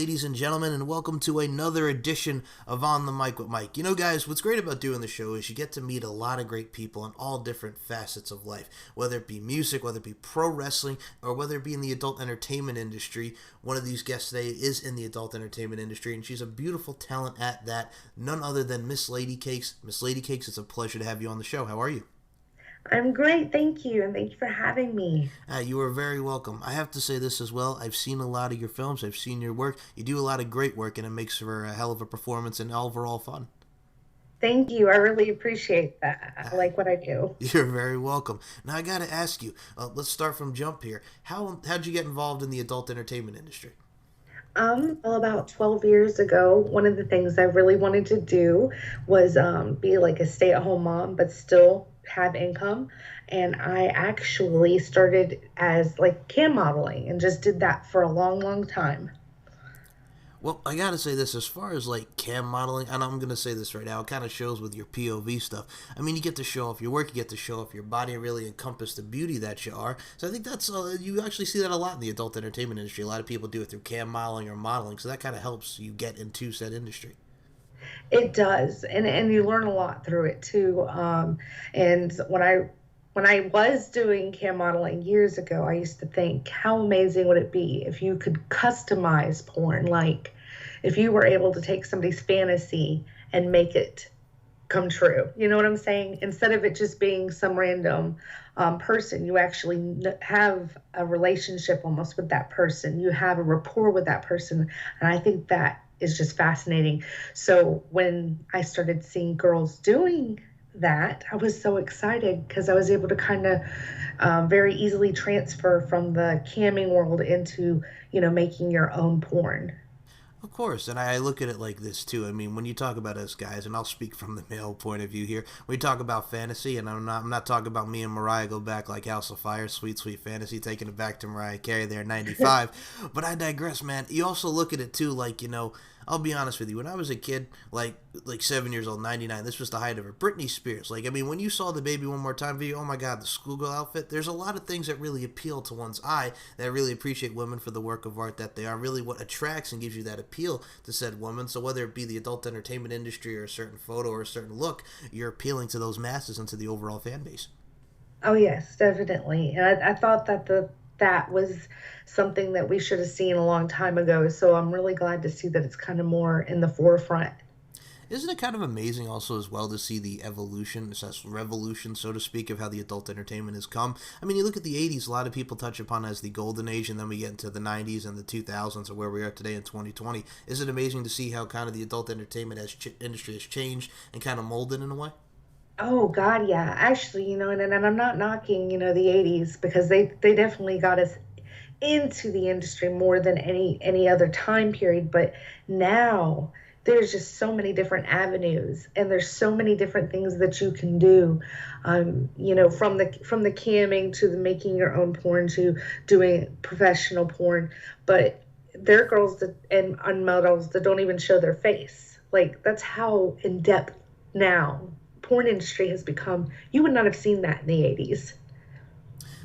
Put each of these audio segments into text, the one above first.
ladies and gentlemen, and welcome to another edition of On the Mic with Mike. You know, guys, what's great about doing the show is you get to meet a lot of great people in all different facets of life, whether it be music, whether it be pro wrestling, or whether it be in the adult entertainment industry. One of these guests today is in the adult entertainment industry, and she's a beautiful talent at that, none other than Miss Ladycakes. Miss Ladycakes, it's a pleasure to have you on the show. How are you? I'm great, thank you, and thank you for having me. You are very welcome. I have to say this as well. I've seen a lot of your films. I've seen your work. You do a lot of great work, and it makes for a hell of a performance and overall fun. Thank you. I really appreciate that. I like what I do. You're very welcome. Now I got to ask you. Let's start from jump here. How'd you get involved in the adult entertainment industry? Well, about 12 years ago, one of the things I really wanted to do was be like a stay-at-home mom, but still have income. And I actually started as like cam modeling and just did that for a long, long time. Well, I gotta say this, as far as like cam modeling, and I'm gonna say this right now, it kind of shows with your POV stuff. I mean, you get to show off your work, you get to show off your body, and really encompass the beauty that you are. So I think that's, you actually see that a lot in the adult entertainment industry. A lot of people do it through cam modeling or modeling, so that kind of helps you get into said industry. It does, and you learn a lot through it too. And when I was doing cam modeling years ago, I used to think, how amazing would it be if you could customize porn? Like, if you were able to take somebody's fantasy and make it come true. You know what I'm saying? Instead of it just being some random person, you actually have a relationship almost with that person. You have a rapport with that person. And I think that is just fascinating. So when I started seeing girls doing that, I was so excited because I was able to kind of very easily transfer from the camming world into, making your own porn. Of course, and I look at it like this too. I mean, when you talk about us guys, and I'll speak from the male point of view here, when you talk about fantasy, and I'm not talking about me and Mariah go back like House of Fire, sweet, sweet fantasy, taking it back to Mariah Carey there in 95, but I digress, man. You also look at it too, like, I'll be honest with you. When I was a kid, like 7 years old, 99, this was the height of it. Britney Spears. Like, I mean, when you saw the Baby One More Time video, oh my God, the schoolgirl outfit, there's a lot of things that really appeal to one's eye, that I really appreciate women for the work of art that they are, really what attracts and gives you that appeal to said woman. So whether it be the adult entertainment industry or a certain photo or a certain look, you're appealing to those masses and to the overall fan base. Oh yes, definitely. And I thought that that was something that we should have seen a long time ago. So I'm really glad to see that it's kind of more in the forefront. Isn't it kind of amazing also as well to see the evolution, this revolution, so to speak, of how the adult entertainment has come? I mean, you look at the 80s, a lot of people touch upon as the golden age, and then we get into the 90s and the 2000s, or where we are today in 2020. Is it amazing to see how kind of the adult entertainment industry has changed and kind of molded in a way? Oh God, yeah. Actually, and I'm not knocking, the 80s because they definitely got us into the industry more than any other time period, but now there's just so many different avenues and there's so many different things that you can do. From the camming to the making your own porn to doing professional porn, but there are girls and models that don't even show their face. Like, that's how in depth now porn industry has become. You would not have seen that in the 80s.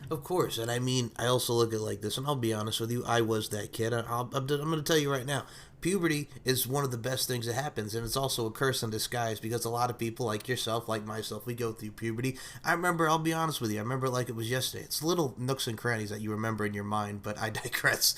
Of course, and I mean, I also look at it like this, and I'll be honest with you, I was that kid. I'm going to tell you right now, puberty is one of the best things that happens, and it's also a curse in disguise because a lot of people, like yourself, like myself, we go through puberty. I remember, I'll be honest with you, I remember it like it was yesterday. It's little nooks and crannies that you remember in your mind, but I digress.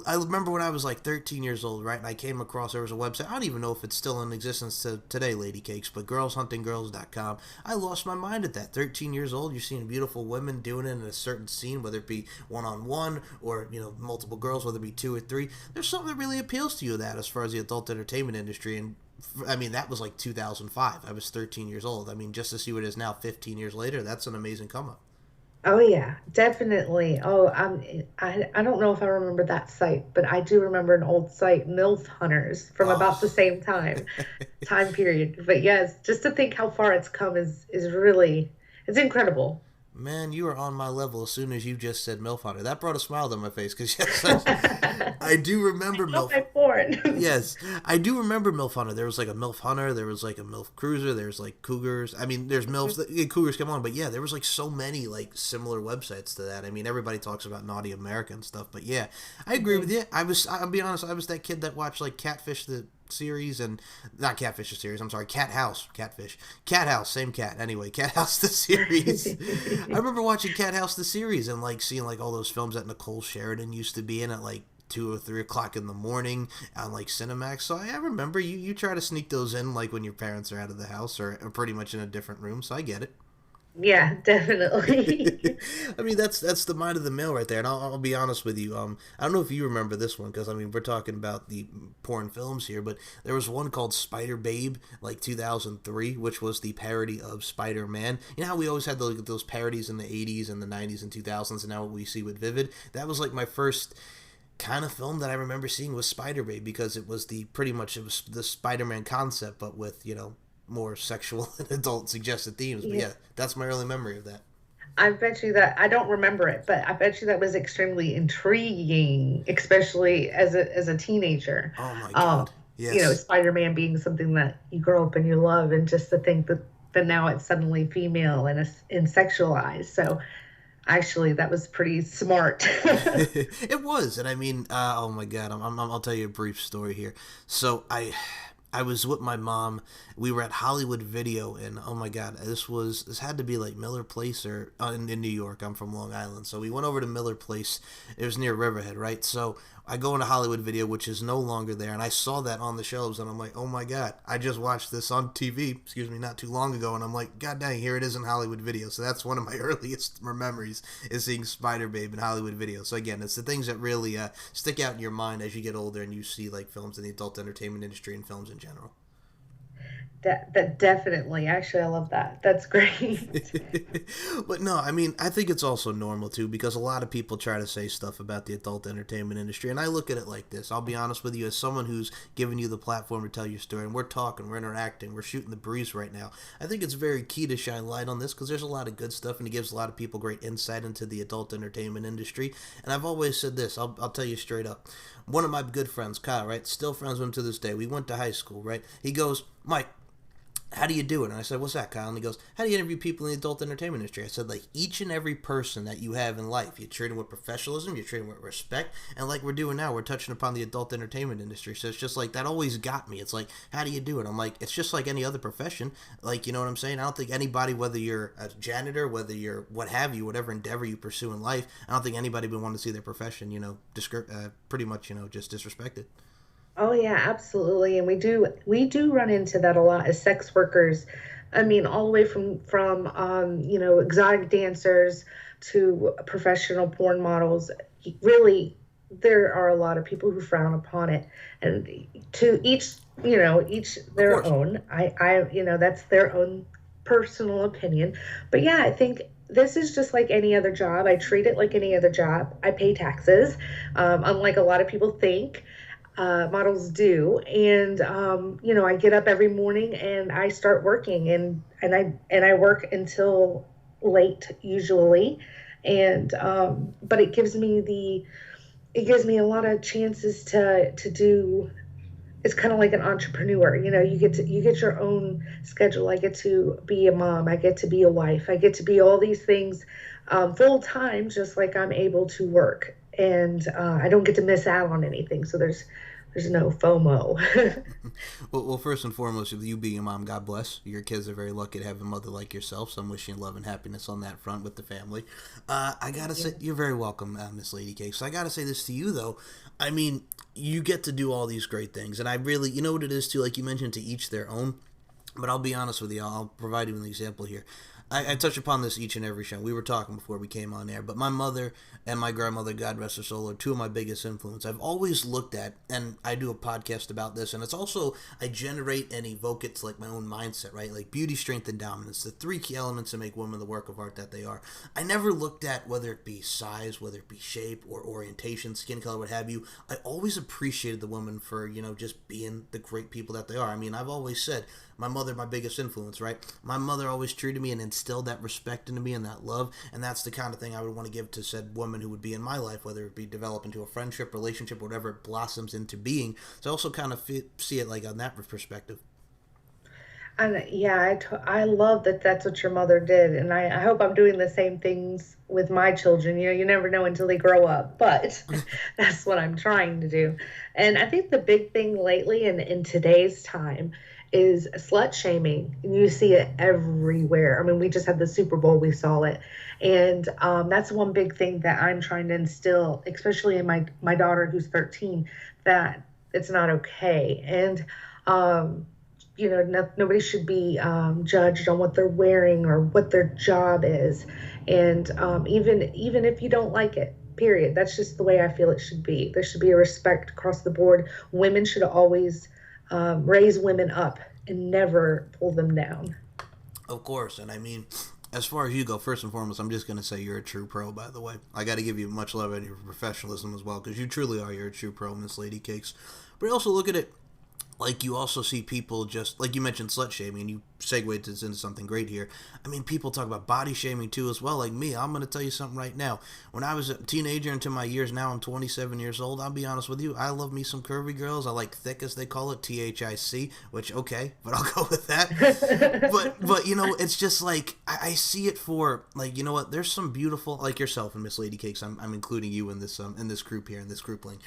I remember when I was like 13 years old, right, and I came across, there was a website, I don't even know if it's still in existence today, Ladycakes, but girlshuntinggirls.com. I lost my mind at that. 13 years old, you're seeing beautiful women doing it in a certain scene, whether it be one-on-one or, multiple girls, whether it be two or three. There's something that really appeals to you that as far as the adult entertainment industry. And I mean, that was like 2005. I was 13 years old. I mean, just to see what it is now 15 years later, that's an amazing come up. Oh yeah, definitely. Oh, I don't know if I remember that site, but I do remember an old site, MILF Hunters, from about the Oh. same time period. But yes, just to think how far it's come is really, it's incredible. Man, you are on my level as soon as you just said MILF Hunter. That brought a smile to my face because, yes, I do remember Not MILF. my porn. Yes, I do remember MILF Hunter. There was like a MILF Hunter, there was like a MILF Cruiser, there's like Cougars. I mean, there's MILFs that yeah, Cougars come on, but yeah, there was like so many like similar websites to that. I mean, everybody talks about Naughty America and stuff, but yeah, I agree with you. I'll be honest, I was that kid that watched like Catfish the series and not Catfish the series. I'm sorry, Cat House, Catfish, Cat House, same cat. Anyway, Cat House the series. I remember watching Cat House the series and like seeing like all those films that Nicole Sheridan used to be in at like 2 or 3 o'clock in the morning on like Cinemax. So I remember you try to sneak those in like when your parents are out of the house or pretty much in a different room. So I get it. Yeah, definitely. I mean that's the mind of the male right there. And I'll be honest with you. I don't know if you remember this one because I mean we're talking about the porn films here, but there was one called Spider Babe like 2003, which was the parody of Spider Man. You know how we always had those parodies in the 80s and the 90s and 2000s, and now what we see with Vivid. That was like my first kind of film that I remember seeing was Spider Babe because it was the pretty much it was the Spider-Man concept but with more sexual and adult suggested themes. But Yeah. yeah, that's my early memory of that. I bet you that I don't remember it, but I bet you that was extremely intriguing, especially as a teenager. Oh my Um, god, yes. Spider-Man being something that you grow up and you love, and just to think that now it's suddenly female and sexualized. So actually, that was pretty smart. It was, and I mean, oh my god, I'll tell you a brief story here. So I was with my mom. We were at Hollywood Video, and oh my god, this had to be like Miller Place or in New York. I'm from Long Island, so we went over to Miller Place. It was near Riverhead, right? So I go into Hollywood Video, which is no longer there, and I saw that on the shelves, and I'm like, oh my god, I just watched this on TV. Excuse me, not too long ago, and I'm like, god dang, here it is in Hollywood Video. So that's one of my earliest memories is seeing Spider Babe in Hollywood Video. So again, it's the things that really stick out in your mind as you get older and you see like films in the adult entertainment industry and films in general. That definitely. Actually, I love that. That's great. But no, I mean, I think it's also normal too because a lot of people try to say stuff about the adult entertainment industry, and I look at it like this. I'll be honest with you, as someone who's given you the platform to tell your story, and we're talking, we're interacting, we're shooting the breeze right now. I think it's very key to shine light on this because there's a lot of good stuff, and it gives a lot of people great insight into the adult entertainment industry. And I've always said this. I'll tell you straight up. One of my good friends, Kyle, right, still friends with him to this day. We went to high school, right. He goes, Mike, how do you do it? And I said, what's that, Kyle? And he goes, how do you interview people in the adult entertainment industry? I said, like, each and every person that you have in life, you treat them with professionalism, you treat them with respect, and like we're doing now, we're touching upon the adult entertainment industry. So it's just like, that always got me. It's like, how do you do it? I'm like, it's just like any other profession. Like, you know what I'm saying? I don't think anybody, whether you're a janitor, whether you're what have you, whatever endeavor you pursue in life, I don't think anybody would want to see their profession, pretty much, just disrespected. Oh yeah, absolutely. And we do run into that a lot as sex workers. I mean, all the way from exotic dancers to professional porn models. Really, there are a lot of people who frown upon it, and to each Of their course. own. That's their own personal opinion. But yeah, I think this is just like any other job. I treat it like any other job. I pay taxes, unlike a lot of people think models do. And I get up every morning and I start working, and I work until late usually. And but it gives me a lot of chances to do. It's kind of like an entrepreneur. You get your own schedule. I get to be a mom. I get to be a wife. I get to be all these things full time, just like I'm able to work. And I don't get to miss out on anything. So there's no FOMO. Well, first and foremost, with you being a mom, God bless. Your kids are very lucky to have a mother like yourself, so I'm wishing you love and happiness on that front with the family. I gotta say, you're very welcome, Miss Ladycakes. So I gotta say this to you, though. I mean, you get to do all these great things, and I really, you know what it is, too? Like you mentioned, to each their own. But I'll be honest with you, I'll provide you with an example here. I touch upon this each and every show. We were talking before we came on air, but my mother and my grandmother, God rest her soul, are two of my biggest influence. I've always looked at, and I do a podcast about this, and it's also, I generate and evoke it to like my own mindset, right? Like beauty, strength, and dominance, the three key elements that make women the work of art that they are. I never looked at whether it be size, whether it be shape or orientation, skin color, what have you. I always appreciated the women for, just being the great people that they are. I mean, I've always said, my mother, my biggest influence, right? My mother always treated me and instilled that respect into me and that love, and that's the kind of thing I would want to give to said woman who would be in my life, whether it be develop into a friendship, relationship, whatever it blossoms into being. So I also kind of see it like on that perspective. And yeah, I love that that's what your mother did. And I hope I'm doing the same things with my children. You never know until they grow up, but that's what I'm trying to do. And I think the big thing lately in today's time is slut shaming. And you see it everywhere. I mean, we just had the Super Bowl, we saw it. And that's one big thing that I'm trying to instill, especially in my daughter who's 13, that it's not okay. And, nobody should be judged on what they're wearing or what their job is, and even if you don't like it, period. That's just the way I feel it should be. There should be a respect across the board. Women should always raise women up and never pull them down. Of course, and I mean, as far as you go, first and foremost, I'm just going to say you're a true pro, by the way. I got to give you much love and your professionalism as well, because you truly are. You're a true pro, Miss Ladycakes. But also look at it like you also see people just like you mentioned slut shaming, and you segued this into something great here. I mean, people talk about body shaming too as well. Like me, I'm going to tell you something right now. When I was a teenager into my years, now I'm 27 years old, I'll be honest with you, I love me some curvy girls. I like thick, as they call it, THIC, which okay, but I'll go with that. But it's just like I see it for like, you know what, there's some beautiful, like yourself and Miss Ladycakes, I'm including you in this group here, in this group link.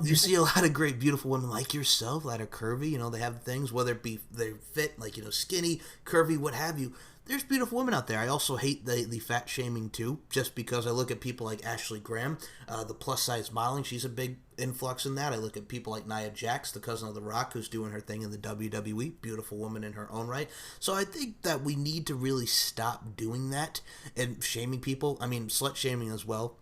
You see a lot of great beautiful women like yourself that are curvy. They have things, whether it be they're fit, like skinny, curvy, what have you. There's beautiful women out there. I also hate the fat shaming too, just because I look at people like Ashley Graham, the plus size modeling. She's a big influx in that. I look at people like Nia Jax, the cousin of The Rock, who's doing her thing in the WWE. Beautiful woman in her own right. So I think that we need to really stop doing that and shaming people. I mean, slut shaming as well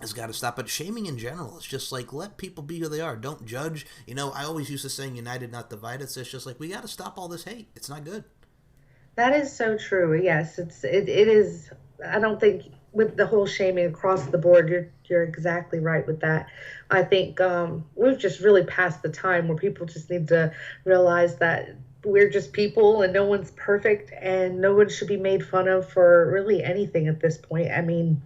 has got to stop. But shaming in general, it's just like, let people be who they are. Don't judge. I always used to saying united, not divided. So it's just like, we got to stop all this hate. It's not good. That is so true. Yes, it is. I don't think with the whole shaming across the board, you're exactly right with that. I think we've just really passed the time where people just need to realize that we're just people and no one's perfect and no one should be made fun of for really anything at this point. I mean,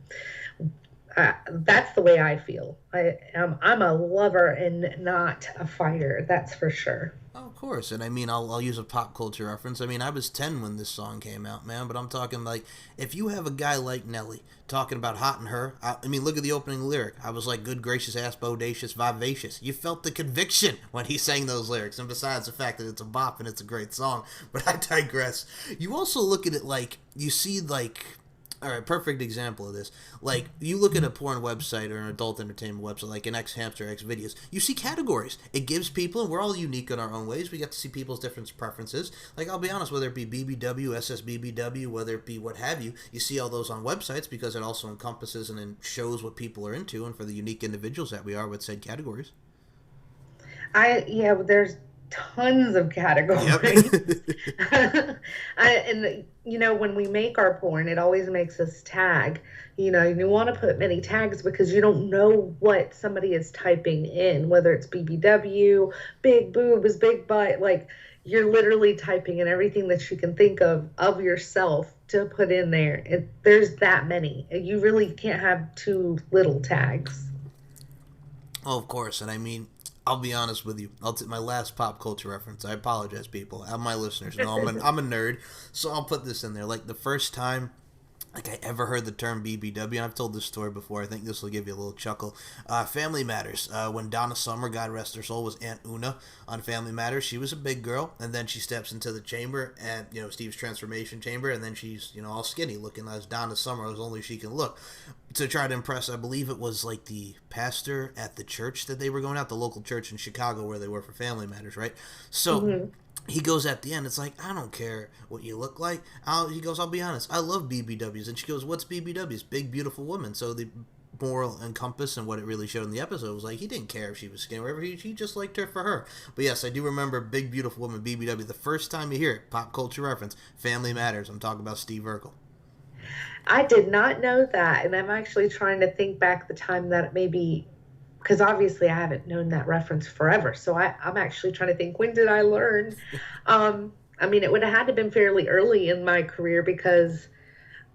that's the way I feel. I'm a lover and not a fighter. That's for sure. Oh, of course, and I mean, I'll use a pop culture reference. I mean, I was 10 when this song came out, man, but I'm talking like, if you have a guy like Nelly talking about hot and her, I mean, look at the opening lyric. I was like, good gracious ass, bodacious, vivacious. You felt the conviction when he sang those lyrics, and besides the fact that it's a bop and it's a great song, but I digress. You also look at it like, you see like, all right, perfect example of this. Like, you look at a porn website or an adult entertainment website, like an X Hamster, X Videos, you see categories. It gives people, and we're all unique in our own ways, we get to see people's different preferences. Like, I'll be honest, whether it be BBW, SSBBW, whether it be what have you, you see all those on websites because it also encompasses and it shows what people are into, and for the unique individuals that we are with said categories. Yeah, there's tons of categories. Yep. And when we make our porn, it always makes us tag. You want to put many tags because you don't know what somebody is typing in, whether it's BBW, big boobs, big butt. Like, you're literally typing in everything that you can think of yourself to put in there. There's that many. You really can't have too little tags. Oh, of course, and I mean, I'll be honest with you. I'll take my last pop culture reference. I apologize, people. My listeners know I'm a nerd, so I'll put this in there. Like, the first time like I ever heard the term BBW. I've told this story before. I think this will give you a little chuckle. Family Matters. When Donna Summer, God rest her soul, was Aunt Una on Family Matters, she was a big girl, and then she steps into the chamber, and Steve's transformation chamber, and then she's all skinny, looking as Donna Summer as only she can look, to try to impress. I believe it was like the pastor at the church that they were going at, the local church in Chicago where they were for Family Matters, right? So. Mm-hmm. He goes at the end, it's like, I don't care what you look like. He goes, I'll be honest, I love BBWs. And she goes, what's BBWs? Big, beautiful woman. So the moral and compass and what it really showed in the episode was like, he didn't care if she was skinny or whatever. He just liked her for her. But yes, I do remember Big, Beautiful Woman, BBW. The first time you hear it, pop culture reference, Family Matters. I'm talking about Steve Urkel. I did not know that. And I'm actually trying to think back the time that maybe... because obviously I haven't known that reference forever. So I'm actually trying to think, when did I learn? I mean, it would have had to been fairly early in my career because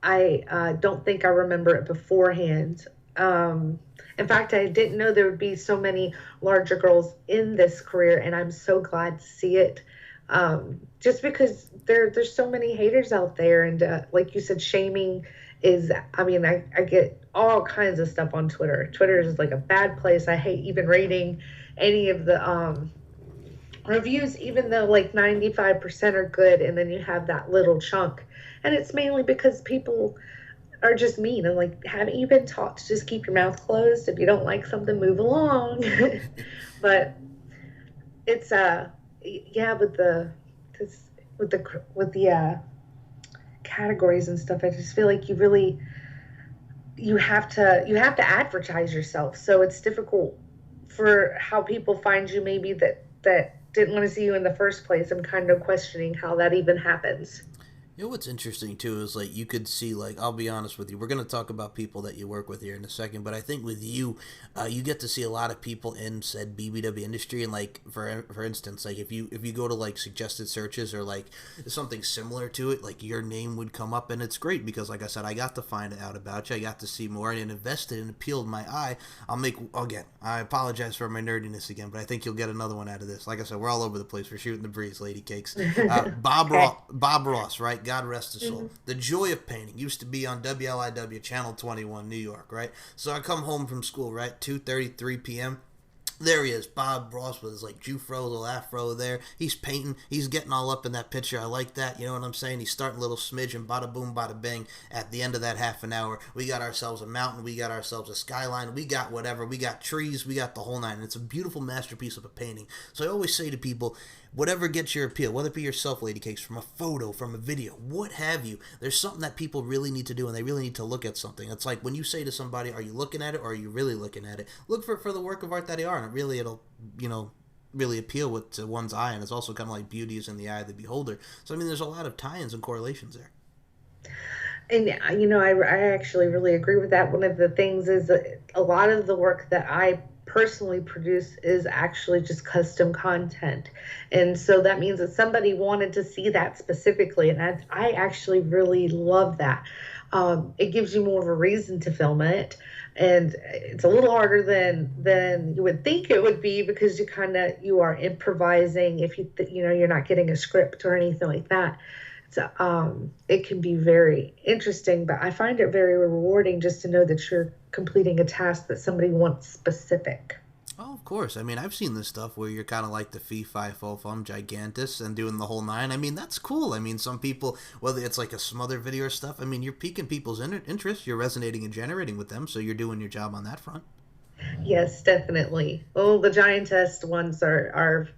I don't think I remember it beforehand. In fact, I didn't know there would be so many larger girls in this career, and I'm so glad to see it. Just because there's so many haters out there, and like you said, shaming is. I mean, I get all kinds of stuff on Twitter. Twitter is like a bad place. I hate even reading any of the reviews, even though like 95% are good, and then you have that little chunk, and it's mainly because people are just mean. And like, haven't you been taught to just keep your mouth closed? If you don't like something, move along. But it's yeah, with the this, with the categories and stuff, I just feel like you have to advertise yourself, so it's difficult for how people find you, maybe that didn't want to see you in the first place. I'm kind of questioning how that even happens. You know what's interesting too is like you could see, like, I'll be honest with you, we're gonna talk about people that you work with here in a second, but I think with you, you get to see a lot of people in said BBW industry, and like for instance, like if you go to like suggested searches or like something similar to it, like your name would come up, and it's great because like I said, I got to find out about you, I got to see more, and it invested and appealed my eye. I'll make again. I apologize for my nerdiness again, but I think you'll get another one out of this. Like I said, we're all over the place. We're shooting the breeze, lady cakes. Okay. Bob Ross, right? God rest his soul. Mhm. The Joy of Painting used to be on WLIW Channel 21, New York, right? So I come home from school, right? 2:33 p.m. There he is, Bob Ross with his like Jufro, little afro there. He's painting. He's getting all up in that picture. I like that. You know what I'm saying? He's starting a little smidge, and bada boom, bada bang. At the end of that half an hour, we got ourselves a mountain. We got ourselves a skyline. We got whatever. We got trees. We got the whole nine. And it's a beautiful masterpiece of a painting. So I always say to people, whatever gets your appeal, whether it be yourself, Lady Cakes, from a photo, from a video, what have you, there's something that people really need to do, and they really need to look at something. It's like when you say to somebody, are you looking at it, or are you really looking at it? Look for the work of art that they are, and it'll, you know, really appeal with to one's eye, and it's also kind of like beauty is in the eye of the beholder. So I mean, there's a lot of tie-ins and correlations there. And I actually really agree with that. One of the things is that a lot of the work that I personally produce is actually just custom content. And so that means that somebody wanted to see that specifically. And I actually really love that. It gives you more of a reason to film it. And it's a little harder than you would think it would be, because you are improvising. If you're not getting a script or anything like that. So it can be very interesting, but I find it very rewarding just to know that you're completing a task that somebody wants specific. Oh, of course. I mean, I've seen this stuff where you're kind of like the fee fi fo fum gigantus and doing the whole nine. I mean, that's cool. I mean, some people, whether it's like a smother video or stuff, I mean, you're piquing people's interest. You're resonating and generating with them, so you're doing your job on that front. Yes, definitely. Oh, the giantess ones are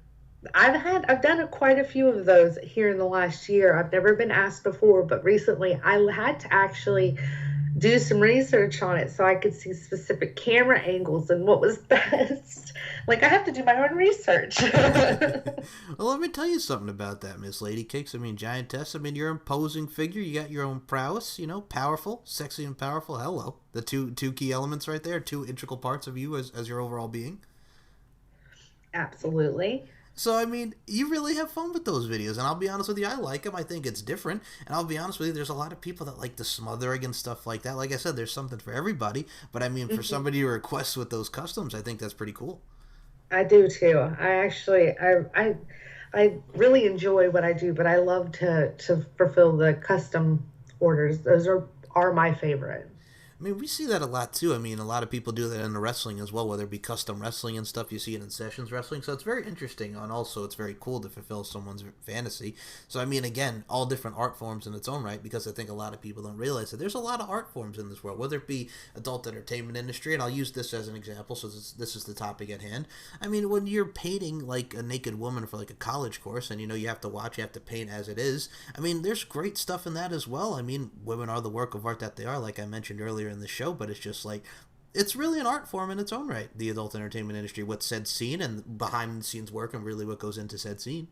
I've done quite a few of those here in the last year. I've never been asked before, but recently I had to actually do some research on it so I could see specific camera angles and what was best. Like, I have to do my own research. Well, let me tell you something about that, Miss Lady Cakes. I mean, giantess. I mean, you're an imposing figure. You got your own prowess. You know, powerful, sexy, and powerful. Hello, the two key elements right there, two integral parts of you as your overall being. Absolutely. So I mean, you really have fun with those videos, and I'll be honest with you, I like them. I think it's different, and I'll be honest with you, there's a lot of people that like the smothering and stuff like that. Like I said, there's something for everybody. But I mean, for Mhm. somebody to request with those customs, I think that's pretty cool. I do too. I really enjoy what I do, but I love to fulfill the custom orders. Those are my favorite. I mean, we see that a lot too. I mean, a lot of people do that in the wrestling as well, whether it be custom wrestling and stuff. You see it in sessions wrestling, so it's very interesting, and also it's very cool to fulfill someone's fantasy. So, I mean, again, all different art forms in its own right, because I think a lot of people don't realize that there's a lot of art forms in this world, whether it be adult entertainment industry, and I'll use this as an example. So this is the topic at hand. I mean, when you're painting like a naked woman for like a college course, and you have to watch, you have to paint as it is. I mean, there's great stuff in that as well. I mean, women are the work of art that they are, like I mentioned earlier in the show, but it's just like it's really an art form in its own right. The adult entertainment industry, what's said scene and behind the scenes work, and really what goes into said scene.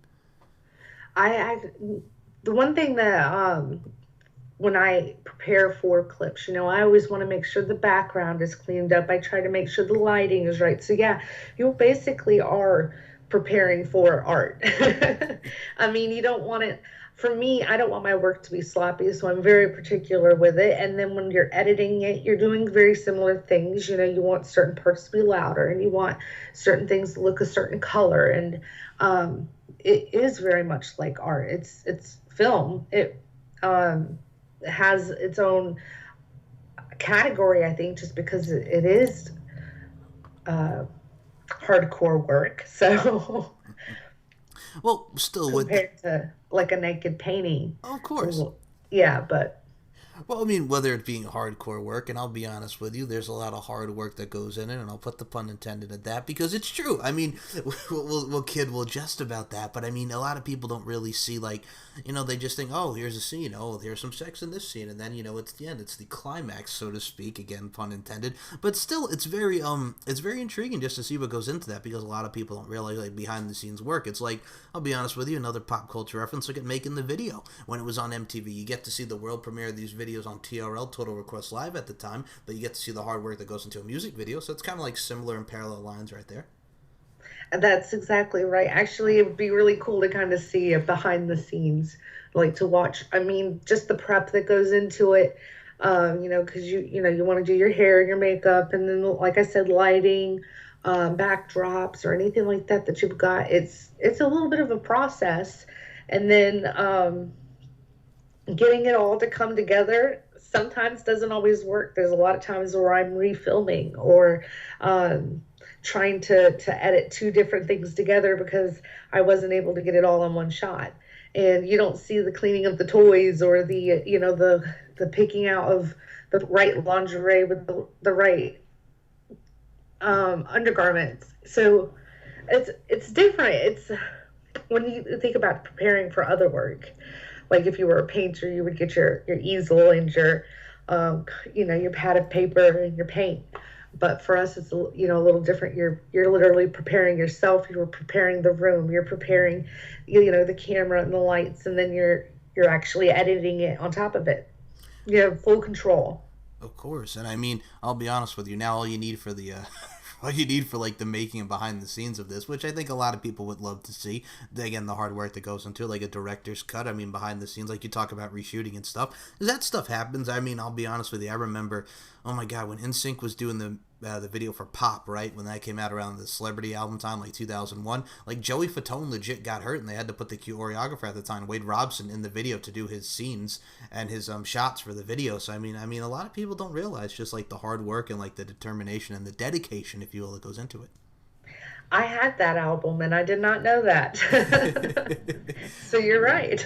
I the one thing that when I prepare for clips, I always want to make sure the background is cleaned up. I try to make sure the lighting is right. So yeah, you basically are preparing for art. I mean, you don't want it. For me, I don't want my work to be sloppy, so I'm very particular with it. And then when you're editing it, you're doing very similar things. You know, you want certain parts to be louder, and you want certain things to look a certain color. And it is very much like art. It's film. It has its own category, I think, just because it is uh, hardcore work. So Well, still with compared to like a naked painting. of course. Yeah, but Well, I mean, whether it being hardcore work, and I'll be honest with you, there's a lot of hard work that goes in it, and I'll put the pun intended at that because it's true. I mean, we'll kid, we'll jest about that, but I mean, a lot of people don't really see, like, they just think, oh, here's a scene, oh, there's some sex in this scene, and then, it's the end, it's the climax, so to speak, again, pun intended, but still, it's very intriguing just to see what goes into that because a lot of people don't realize, like, behind the scenes work. It's like, I'll be honest with you, another pop culture reference, look at Making the Video. When it was on MTV, you get to see the world premiere of these videos on TRL, Total Request Live at the time, but you get to see the hard work that goes into a music video, so it's kind of like similar and parallel lines right there. that's exactly right. Actually, it would be really cool to kind of see it behind the scenes, like to watch. I mean, just the prep that goes into it. Because you want to do your hair, your makeup, and then, like I said, lighting, backdrops, or anything like that that you've got. It's a little bit of a process, and then getting it all to come together sometimes doesn't always work. There's a lot of times where I'm refilming or trying to edit two different things together because I wasn't able to get it all in one shot. And you don't see the cleaning of the toys or the picking out of the right lingerie with the right undergarments. So it's different. It's when you think about preparing for other work, like if you were a painter, you would get your easel and your pad of paper and your paint. But for us, it's a little different. You're literally preparing yourself. You're preparing the room. You're preparing, the camera and the lights, and then you're actually editing it on top of it. You have full control. Of course, and I mean, I'll be honest with you. Now, all you need for the all you need for like the making and behind the scenes of this, which I think a lot of people would love to see. Again, the hard work that goes into it, like a director's cut. I mean, behind the scenes, like you talk about reshooting and stuff. That stuff happens. I mean, I'll be honest with you. I remember, oh my god, when NSYNC was doing the video for Pop, right? When that came out around the Celebrity album time, like 2001, like Joey Fatone legit got hurt, and they had to put the choreographer at the time, Wade Robson, in the video to do his scenes and his shots for the video. So I mean, a lot of people don't realize just like the hard work and like the determination and the dedication, if you will, that goes into it. I had that album and I did not know that. So you're right.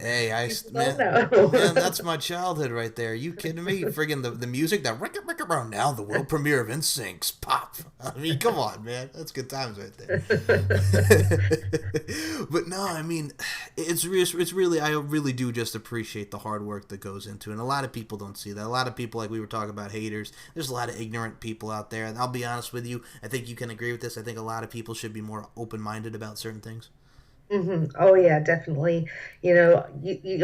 Hey, People man, don't know. man, that's my childhood right there. You kidding me? Friggin' the music, that rick it around now, the world premiere of NSYNC's Pop. I mean, come on, man, that's good times right there. But no, I mean, it's really, I really do just appreciate the hard work that goes into it. And a lot of people don't see that. A lot of people, like we were talking about, haters. There's a lot of ignorant people out there, and I'll be honest with you. I think you can agree with this. I think a lot of people should be more open-minded about certain things. Oh yeah, definitely. You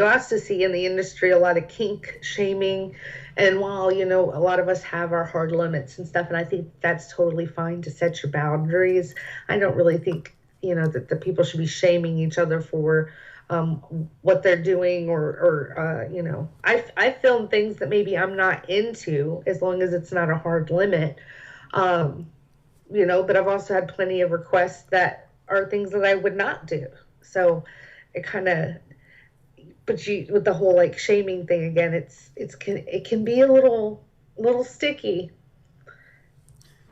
also see in the industry a lot of kink shaming, and while a lot of us have our hard limits and stuff, and I think that's totally fine to set your boundaries. I don't really think that the people should be shaming each other for what they're doing or I film things that maybe I'm not into as long as it's not a hard limit. Um, but I've also had plenty of requests that are things that I would not do. So it kind of, but with the whole like shaming thing again, it can be a little sticky.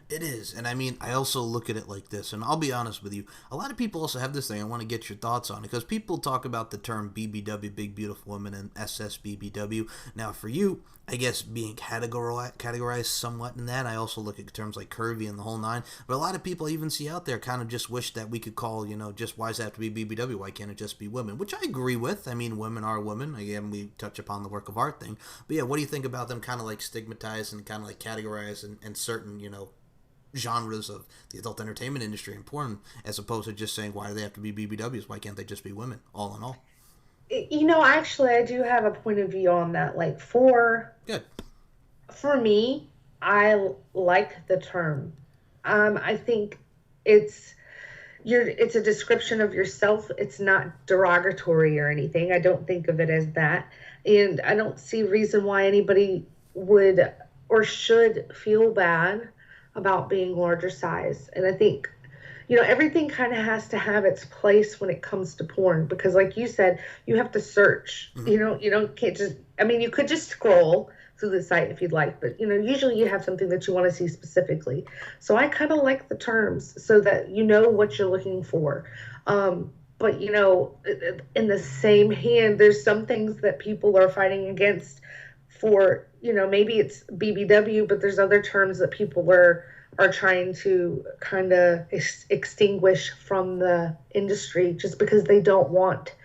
It is, and I mean, I also look at it like this, and I'll be honest with you. A lot of people also have this thing. I want to get your thoughts on it because people talk about the term BBW, Big Beautiful Women, and SSBBW. Now, for you, I guess being categorized somewhat in that, I also look at terms like curvy and the whole nine. But a lot of people I even see out there kind of just wish that we could call, just why does it have to be BBW? Why can't it just be women? Which I agree with. I mean, women are women. Again, we touch upon the work of art thing. But yeah, what do you think about them kind of like stigmatized and kind of like categorized and certain, genres of the adult entertainment industry and porn, as opposed to just saying why do they have to be BBWs? Why can't they just be women? All in all, Actually, I do have a point of view on that. Like good. For me, I like the term. I think it's it's a description of yourself. It's not derogatory or anything. I don't think of it as that. And I don't see reason why anybody would or should feel bad about being larger size. And I think, everything kind of has to have its place when it comes to porn, because like you said, you have to search. Mhm. You don't can't just, I mean, you could just scroll through the site if you'd like, but usually you have something that you want to see specifically. So I kind of like the terms so that you know what you're looking for. But in the same hand, there's some things that people are fighting against for, maybe it's BBW, but there's other terms that people are trying to kind of extinguish from the industry just because they don't want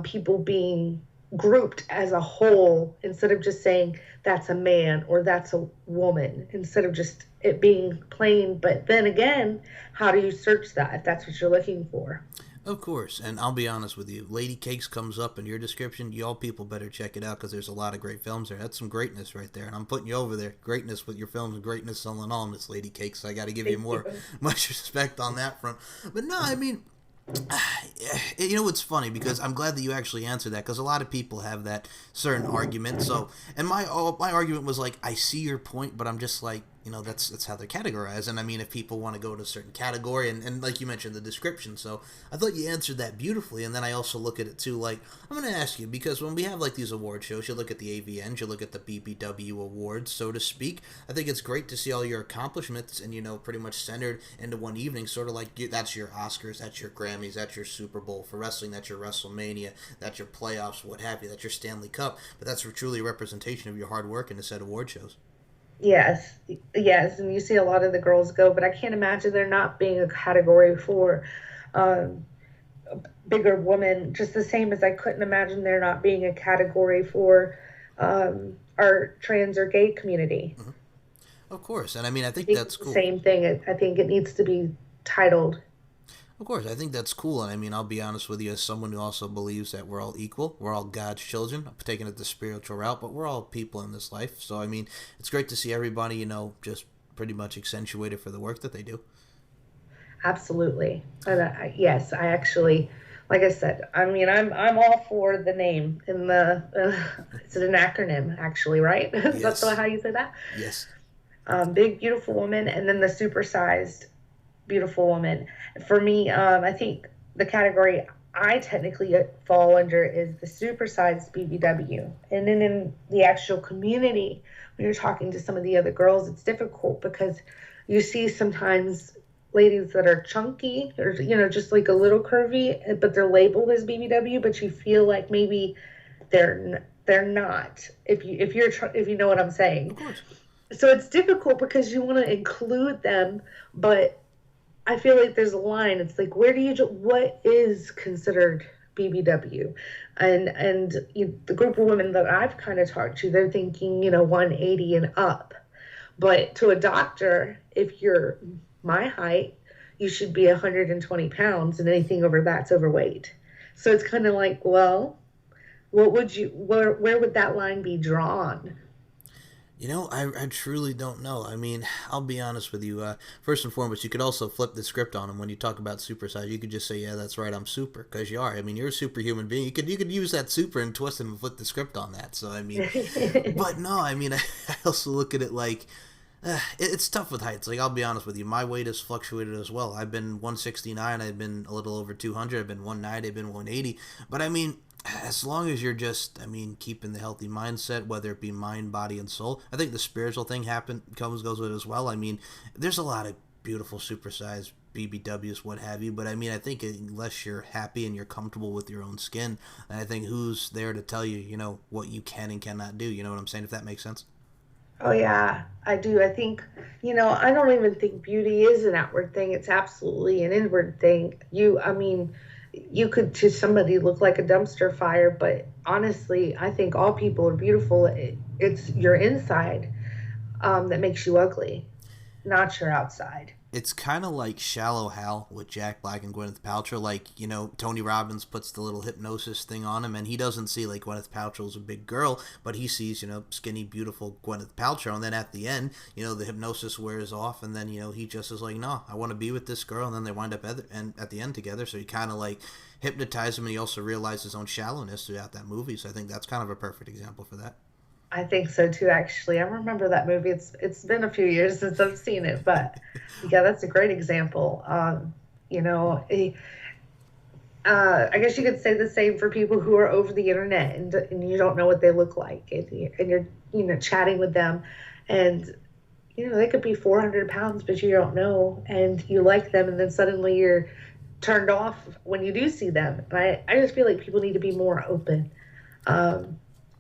people being grouped as a whole, instead of just saying that's a man or that's a woman, instead of just it being plain. But then again, how do you search that if that's what you're looking for? Of course, and I'll be honest with you. Ladycakes comes up in your description. Y'all people better check it out because there's a lot of great films there. That's some greatness right there, and I'm putting you over there. Greatness with your films, and greatness all in all, Miss Ladycakes. So I got to give you Thank more, you. much respect on that front. But no, I mean, it's funny because I'm glad that you actually answered that, because a lot of people have that certain argument. So, and my argument was like, I see your point, but I'm just like, that's how they're categorized. And I mean, if people want to go to a certain category, and like you mentioned, the description. So I thought you answered that beautifully. And then I also look at it too, like, I'm going to ask you, because when we have like these award shows, you look at the AVNs, you look at the BBW awards, so to speak. I think it's great to see all your accomplishments and, pretty much centered into one evening, sort of like that's your Oscars, that's your Grammys, that's your Super Bowl. For wrestling, that's your WrestleMania, that's your playoffs, what have you, that's your Stanley Cup. But that's truly a representation of your hard work in a set of award shows. Yes, yes, and you see a lot of the girls go, but I can't imagine there not being a category for um, bigger women, just the same as I couldn't imagine there not being a category for our trans or gay community. Hmm. Of course, and I mean, I I think think that's it's the cool. same thing. I think it needs to be titled. Of course, I think that's cool, and I mean, I'll be honest with you, as someone who also believes that we're all equal, we're all God's children. I'm taking it the spiritual route, but we're all people in this life. So I mean, it's great to see everybody, just pretty much accentuated for the work that they do. Absolutely. And yes, I actually, like I said, I mean, I'm all for the name in the. It's an acronym, actually, right? Is that Yes, how you say that? yes, Big beautiful woman, and then the supersized beautiful woman. For me, I think the category I technically fall under is the supersized BBW. And then in the actual community, when you're talking to some of the other girls, it's difficult because you see sometimes ladies that are chunky or just like a little curvy, but they're labeled as BBW, but you feel like maybe they're not. If you know what I'm of saying. course. So it's difficult because you want to include them, but I feel like there's a line. It's like, what is considered BBW? And the group of women that I've kind of talked to, they're thinking, 180 and up. But to a doctor, if you're my height, you should be 120 pounds, and anything over that's overweight. So it's kind of like, well, where would that line be drawn? I truly don't know. I mean, I'll be honest with you. First and foremost, you could also flip the script on them when you talk about supersize. You could just say, "Yeah, that's right, I'm super," because you are. I mean, you're a superhuman being. You could use that super and twist and flip the script on that. So I mean, but no, I mean, I also look at it like it's tough with heights. Like I'll be honest with you, my weight has fluctuated as well. I've been 169. I've been a little over 200. I've been 190. I've been 180. But I mean, as long as you're just, I mean, keeping the healthy mindset, whether it be mind, body, and soul. I think the spiritual thing goes with it as well. I mean, there's a lot of beautiful supersized BBWs, what have you. But I mean, I think unless you're happy and you're comfortable with your own skin, I think who's there to tell you, what you can and cannot do. You know what I'm saying? If that makes sense. Oh yeah, I do. I think, I don't even think beauty is an outward thing. It's absolutely an inward thing. I mean, you could to somebody look like a dumpster fire, but honestly, I think all people are beautiful. It's your inside that makes you ugly, not your outside. It's kind of like Shallow Hal with Jack Black and Gwyneth Paltrow. Like, Tony Robbins puts the little hypnosis thing on him, and he doesn't see, like, Gwyneth Paltrow's a big girl, but he sees, skinny, beautiful Gwyneth Paltrow. And then at the end, the hypnosis wears off, and then, he just is like, no, I want to be with this girl. And then they wind up at the end together. So he kind of, like, hypnotizes him, and he also realizes his own shallowness throughout that movie. So I think that's kind of a perfect example for that. I think so too, actually. I remember that movie. It's been a few years since I've seen it, but yeah, that's a great example. You know, I guess you could say the same for people who are over the internet and you don't know what they look like, and you're chatting with them, and they could be 400 pounds, but you don't know, and you like them, and then suddenly you're turned off when you do see them. And I just feel like people need to be more open.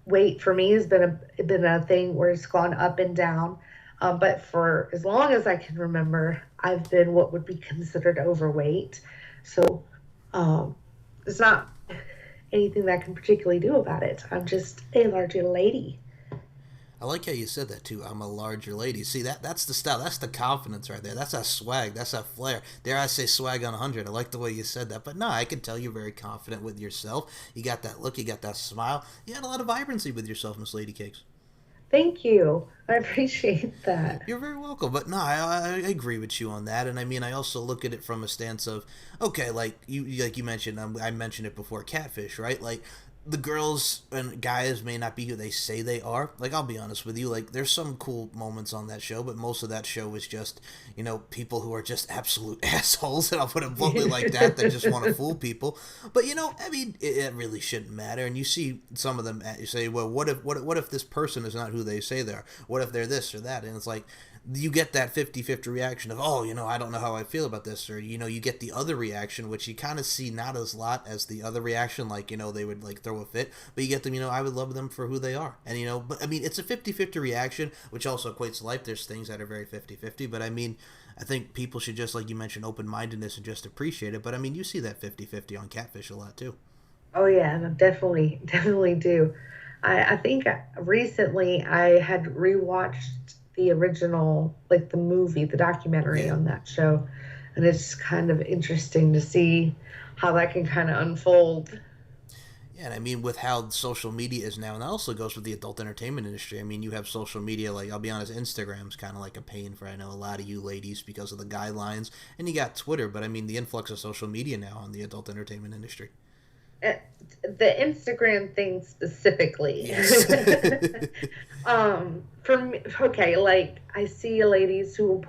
Weight for me has been a thing where it's gone up and down. But for as long as I can remember, I've been what would be considered overweight. So there's not anything that I can particularly do about it. I'm just a larger lady. I like how you said that too. I'm a larger lady. See, that's the style. That's the confidence right there. That's that swag. That's that flair. Dare I say swag on 100. I like the way you said that. But no, I can tell you're very confident with yourself. You got that look. You got that smile. You had a lot of vibrancy with yourself, Miss Ladycakes. Thank you. I appreciate that. You're very welcome. But no, I agree with you on that. And I mean, I also look at it from a stance of, okay, like you mentioned, I mentioned it before, catfish, right? Like, the girls and guys may not be who they say they are. Like, I'll be honest with you, like, there's some cool moments on that show, but most of that show is just, people who are just absolute assholes, and I'll put it bluntly like that just want to fool people. But, I mean, it really shouldn't matter. And you see some of them, you say, well, what if this person is not who they say they are? What if they're this or that? And it's like, you get that 50-50 reaction of, oh, I don't know how I feel about this, or, you get the other reaction, which you kind of see not as lot as the other reaction, like, they would, like, throw a fit, but you get them, I would love them for who they are, and, but, I mean, it's a 50-50 reaction, which also equates to life. There's things that are very 50-50, but, I mean, I think people should just, like you mentioned, open-mindedness and just appreciate it, but, I mean, you see that 50-50 on Catfish a lot, too. Oh yeah, no, definitely, definitely do. I think recently I had rewatched the original, like the movie, the documentary on that show, and it's kind of interesting to see how that can kind of unfold. Yeah, and I mean, with how social media is now, and that also goes with the adult entertainment industry. I mean, you have social media, like, I'll be honest, Instagram's kind of like a pain for, I know, a lot of you ladies because of the guidelines, and you got Twitter, but I mean, the influx of social media now on the adult entertainment industry. Uh, The Instagram thing specifically. Yes. For me, okay, like I see ladies who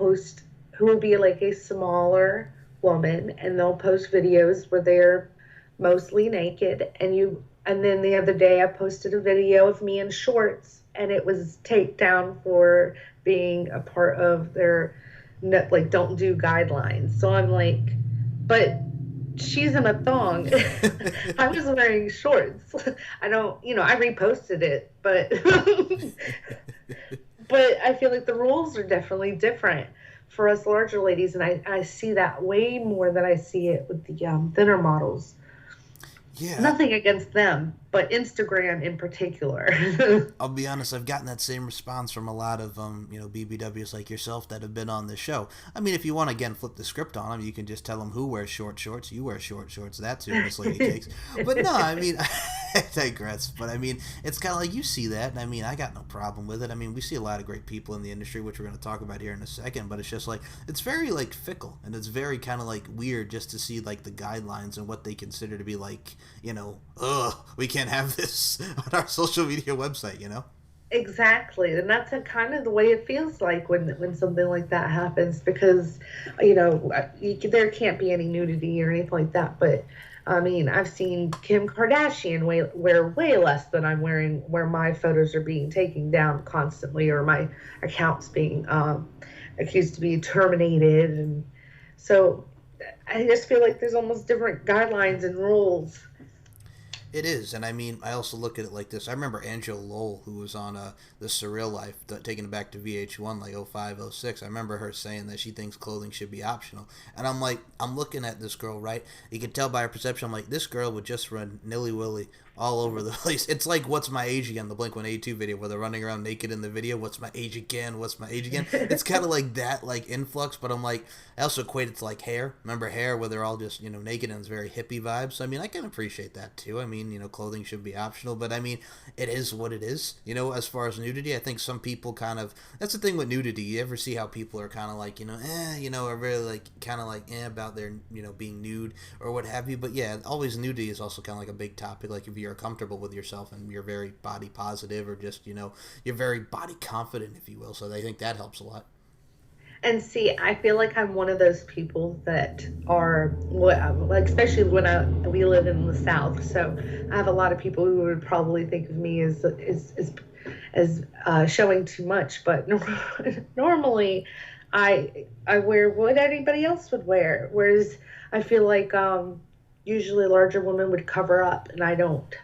will be like a smaller woman, and they'll post videos where they're mostly naked, and then the other day I posted a video of me in shorts, and it was taken down for being a part of their like don't do guidelines. So I'm like, but she's in a thong. I was wearing shorts. I don't, I reposted it, but but I feel like the rules are definitely different for us larger ladies, and I see that way more than I see it with the thinner models. Yeah. Nothing against them, but Instagram in particular. I'll be honest, I've gotten that same response from a lot of BBWs like yourself that have been on the show. I mean, if you want to again flip the script on them, you can just tell them who wears short shorts. You wear short shorts. That too, Miss Lady Cakes. But no, I mean, I digress. But I mean, it's kind of like you see that, and I mean, I got no problem with it. I mean, we see a lot of great people in the industry, which we're going to talk about here in a second. But it's just like it's very like fickle, and it's very kind of like weird just to see like the guidelines and what they consider to be like, we can't have this on our social media website. Exactly, and that's kind of the way it feels like when something like that happens, because there can't be any nudity or anything like that. But I mean, I've seen Kim Kardashian wear way less than I'm wearing, where my photos are being taken down constantly, or my accounts being accused to be terminated, and so I just feel like there's almost different guidelines and rules. It is, and I mean, I also look at it like this. I remember Angela Lowell, who was on The Surreal Life, taking it back to VH1, like 05, 06. I remember her saying that she thinks clothing should be optional. And I'm like, I'm looking at this girl, right? You can tell by her perception, I'm like, this girl would just run nilly-willy all over the place. It's like What's My Age Again, the Blink-182 video where they're running around naked in the video. What's my age again? What's my age again? It's kind of like that, like influx. But I'm like, I also equate it to like Hair. Remember Hair, where they're all just naked and it's very hippie vibes. So I mean, I can appreciate that too. I mean, clothing should be optional, but I mean, it is what it is. As far as nudity, I think some people kind of, that's the thing with nudity. You ever see how people are kind of like are really like kind of like about their being nude or what have you. But yeah, always nudity is also kind of like a big topic. Like if you're comfortable with yourself and you're very body positive, or just you're very body confident, if you will. So I think that helps a lot. And see, I feel like I'm one of those people that are, like, especially when we live in the South. So I have a lot of people who would probably think of me as showing too much. But normally, I wear what anybody else would wear. Whereas I feel like usually larger women would cover up, and I don't.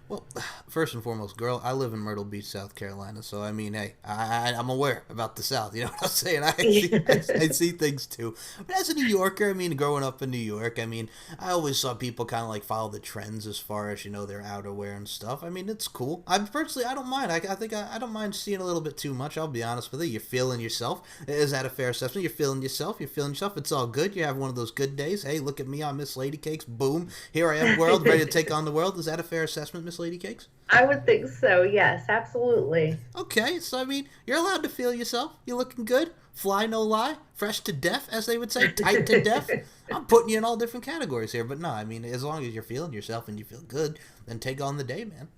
Well, first and foremost, girl, I live in Myrtle Beach, South Carolina, so I mean, hey, I'm aware about the South. You know what I'm saying? I see things too. But as a New Yorker, I mean, growing up in New York, I mean, I always saw people kind of like follow the trends as far as their outerwear and stuff. I mean, it's cool. I don't mind. I think I don't mind seeing a little bit too much. I'll be honest with you. You're feeling yourself. Is that a fair assessment? You're feeling yourself. You're feeling yourself. It's all good. You have one of those good days. Hey, look at me. I'm Miss Ladycakes. Boom. Here I am, world, ready to take on the world. Is that a fair assessment, Miss Ladycakes? I would think so. Yes, absolutely. Okay, so I mean, you're allowed to feel yourself. You're looking good. Fly no lie. Fresh to death, as they would say. Tight to death. I'm putting you in all different categories here, but no, I mean, as long as you're feeling yourself and you feel good, then take on the day, man.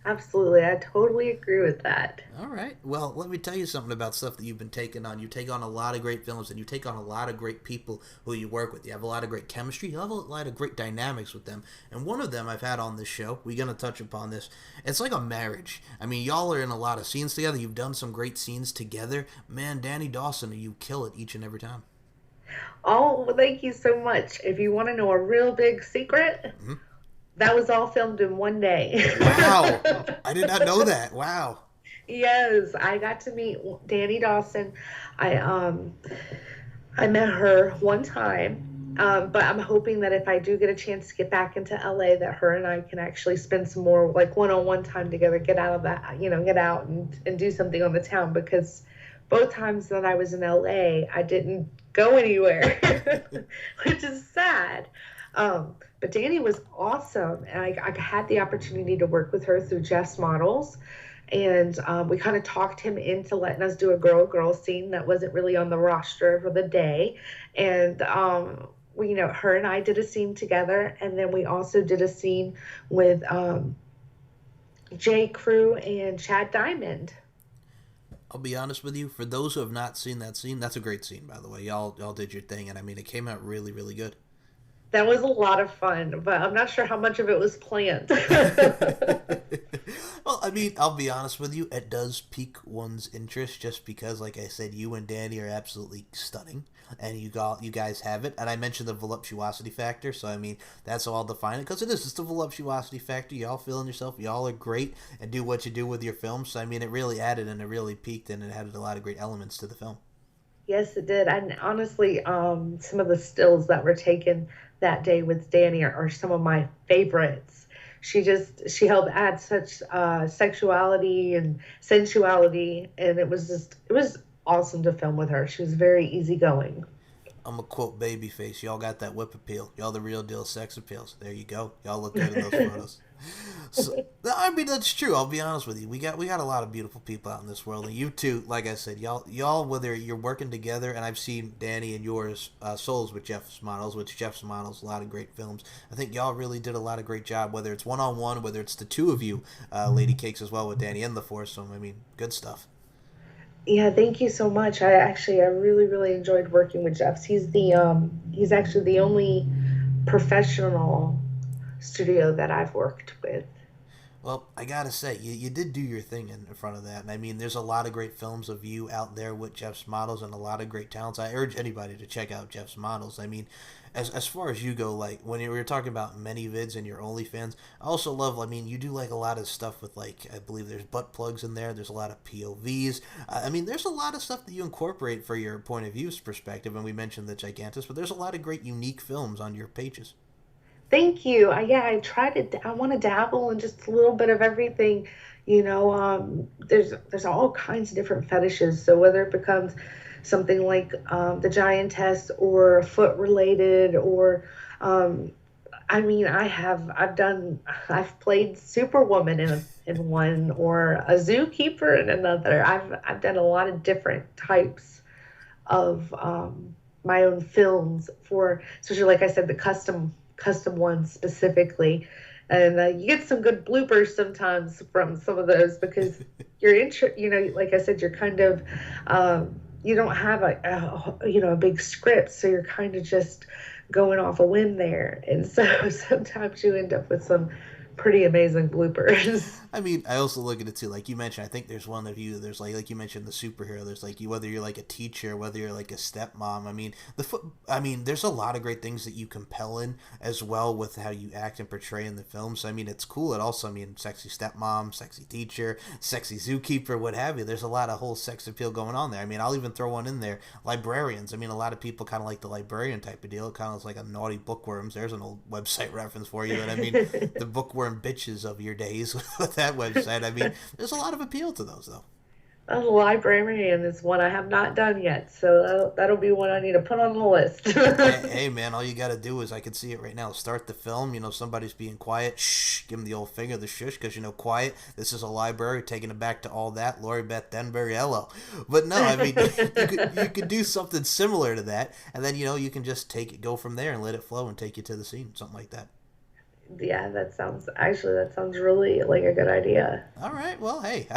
Absolutely. I totally agree with that. All right. Well, let me tell you something about stuff that you've been taking on. You take on a lot of great films, and you take on a lot of great people who you work with. You have a lot of great chemistry. You have a lot of great dynamics with them. And one of them I've had on this show, we're going to touch upon this. It's like a marriage. I mean, y'all are in a lot of scenes together. You've done some great scenes together. Man, Danny Dawson, you kill it each and every time. Oh, well, thank you so much. If you want to know a real big secret, that was all filmed in one day. Wow. I did not know that. Wow. Yes, I got to meet Danny Dawson. I met her one time, but I'm hoping that if I do get a chance to get back into LA, that her and I can actually spend some more like one-on-one time together, get out of that, get out and do something on the town, because both times that I was in LA, I didn't go anywhere, which is sad. But Danny was awesome, and I had the opportunity to work with her through Jeff's Models, and we kind of talked him into letting us do a girl-girl scene that wasn't really on the roster for the day, and her and I did a scene together, and then we also did a scene with J. Crew and Chad Diamond. I'll be honest with you, for those who have not seen that scene, that's a great scene, by the way. Y'all did your thing, and I mean, it came out really, really good. That was a lot of fun, but I'm not sure how much of it was planned. Well, I mean, I'll be honest with you, it does pique one's interest just because, like I said, you and Danny are absolutely stunning, and you guys have it. And I mentioned the voluptuosity factor, so I mean, that's all I'll define it, because it is. It's the voluptuosity factor. Y'all feeling yourself. Y'all are great and do what you do with your film. So, I mean, it really added and it really piqued, and it added a lot of great elements to the film. Yes, it did. And honestly, some of the stills that were taken that day with Danny are some of my favorites. She helped add such sexuality and sensuality, and it was awesome to film with her. She was very easygoing. I'm a quote Babyface. Y'all got that whip appeal. Y'all the real deal sex appeals. There you go. Y'all look good in those photos. So, I mean, that's true. I'll be honest with you. We got a lot of beautiful people out in this world, and you two, like I said, y'all whether you're working together, and I've seen Danny and yours Souls with Jeff's Models, a lot of great films. I think y'all really did a lot of great job, whether it's one-on-one, whether it's the two of you, Ladycakes as well with Danny and the foursome. I mean, good stuff. Yeah, thank you so much. I really, really enjoyed working with Jeff. He's actually the only professional studio that I've worked with. Well, I gotta say, you did do your thing in front of that. And I mean, there's a lot of great films of you out there with Jeff's Models and a lot of great talents. I urge anybody to check out Jeff's Models. I mean, as far as you go, like, when you were talking about many vids and your OnlyFans, I also love, I mean, you do, like, a lot of stuff with, like, I believe there's butt plugs in there. There's a lot of POVs. I mean, there's a lot of stuff that you incorporate for your point of views perspective. And we mentioned the Gigantus, but there's a lot of great, unique films on your pages. Thank you. Yeah, I try to. I want to dabble in just a little bit of everything. There's all kinds of different fetishes. So whether it becomes something like the giantess or foot related, or um, I mean, I've played Superwoman in one, or a zookeeper in another. I've done a lot of different types of my own films for, especially like I said, the custom ones specifically. And you get some good bloopers sometimes from some of those because like I said, you're kind of, you don't have a big script, so you're kind of just going off a whim there. And so sometimes you end up with some pretty amazing bloopers. I mean, I also look at it too. Like you mentioned, I think there's one of you. There's like you mentioned the superhero. There's like you, whether you're like a teacher, whether you're like a stepmom. I mean, I mean, there's a lot of great things that you compel in as well with how you act and portray in the films. So, I mean, it's cool. It also, I mean, sexy stepmom, sexy teacher, sexy zookeeper, what have you. There's a lot of whole sex appeal going on there. I mean, I'll even throw one in there. Librarians. I mean, a lot of people kind of like the librarian type of deal. It kind of looks like a naughty bookworms. There's an old website reference for you. But I mean, the bookworm bitches of your days with that website. I mean, there's a lot of appeal to those, though. The librarian is one I have not done yet, so that'll be one I need to put on the list. Hey, man, all you got to do is, I can see it right now. Start the film. Somebody's being quiet. Shh. Give them the old finger, the shush, because quiet. This is a library. Taking it back to all that. Lori Beth Denbury, hello. But no, I mean, you could do something similar to that, and then you can just go from there and let it flow and take you to the scene, something like that. Yeah, that sounds really like a good idea. All right. Well, hey,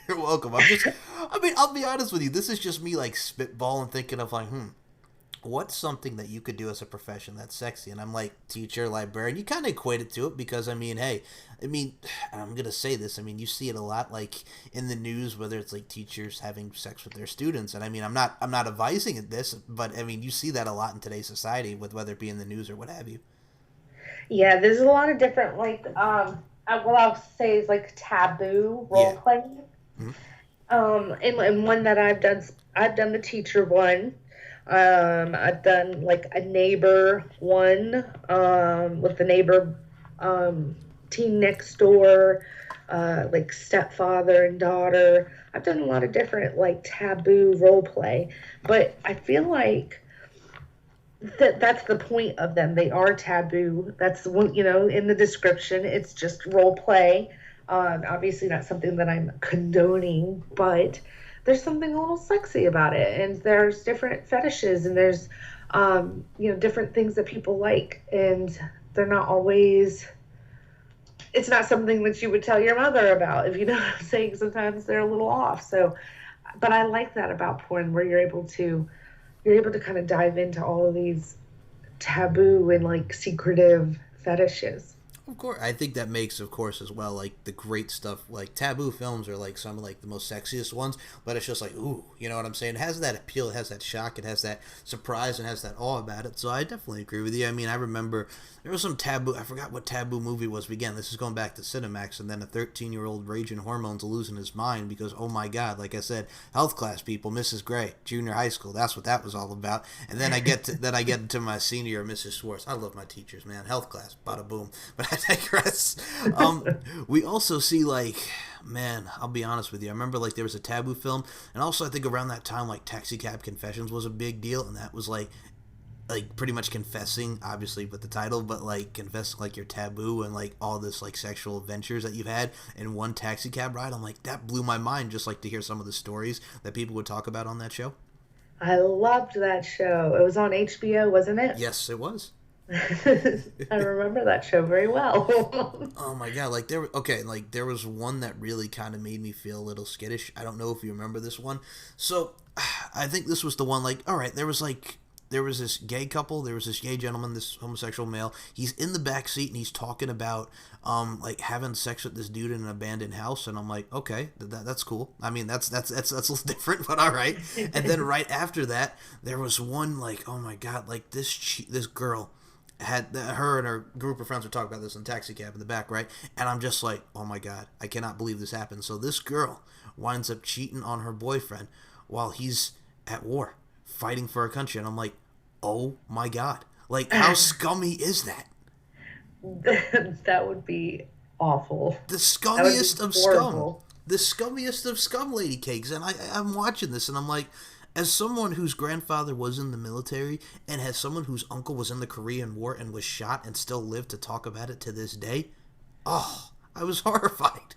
you're welcome. I mean, I'll be honest with you. This is just me like spitballing, thinking of like, what's something that you could do as a profession that's sexy? And I'm like, teacher, librarian. You kind of equate it to it because, I mean, hey, I mean, I'm going to say this. I mean, you see it a lot like in the news, whether it's like teachers having sex with their students. And I mean, I'm not advising this, but I mean, you see that a lot in today's society with whether it be in the news or what have you. Yeah, there's a lot of different what I'll say is like taboo role Yeah. playing. Mm-hmm. And one that I've done the teacher one. I've done like a neighbor one, with the neighbor, teen next door, like stepfather and daughter. I've done a lot of different like taboo role play, but I feel like that's the point of them. They are taboo. That's the one, in the description. It's just role play. Obviously, not something that I'm condoning, but there's something a little sexy about it. And there's different fetishes, and there's, different things that people like. And they're not always, it's not something that you would tell your mother about, if you know what I'm saying. Sometimes they're a little off. So, but I like that about porn, where you're able to kind of dive into all of these taboo and like secretive fetishes. Of course, I think that makes, of course, as well, like the great stuff. Like taboo films are like some of like the most sexiest ones, but it's just like, ooh, you know what I'm saying? It has that appeal, it has that shock, it has that surprise, and has that awe about it. So I definitely agree with you. I mean, I remember there was some taboo. I forgot what taboo movie was. But again, this is going back to Cinemax, and then a 13-year-old raging hormones losing his mind because, oh my God, like I said, health class people, Mrs. Gray, junior high school. That's what that was all about. And then I get into my senior, Mrs. Schwartz. I love my teachers, man. Health class, bada boom. But I digress. We also see like, man, I'll be honest with you. I remember like there was a taboo film, and also I think around that time like Taxi Cab Confessions was a big deal, and that was like pretty much confessing, obviously with the title, but like confessing like your taboo and like all this like sexual adventures that you've had in one taxi cab ride. I'm like, that blew my mind, just like to hear some of the stories that people would talk about on that show. I loved that show. It was on HBO, wasn't it? Yes, it was. I remember that show very well. Oh my God, like like there was one that really kind of made me feel a little skittish. I don't know if you remember this one. So I think this was the one, like, all right, there was this gay couple, there was this gay gentleman, this homosexual male. He's in the back seat and he's talking about like having sex with this dude in an abandoned house, and I'm like, okay, that's cool. I mean, that's a little different, but all right. And then right after that, there was one like, oh my God, like this girl had her and her group of friends were talking about this in the taxi cab in the back, right? And I'm just like, oh my God, I cannot believe this happened. So this girl winds up cheating on her boyfriend while he's at war fighting for her country, and I'm like, oh my God, like how scummy is that? That would be awful. The That would be scummiest of scum. horrible. The scummiest of scum, Ladycakes. And I'm watching this and I'm like, as someone whose grandfather was in the military and as someone whose uncle was in the Korean War and was shot and still lived to talk about it to this day, oh, I was horrified.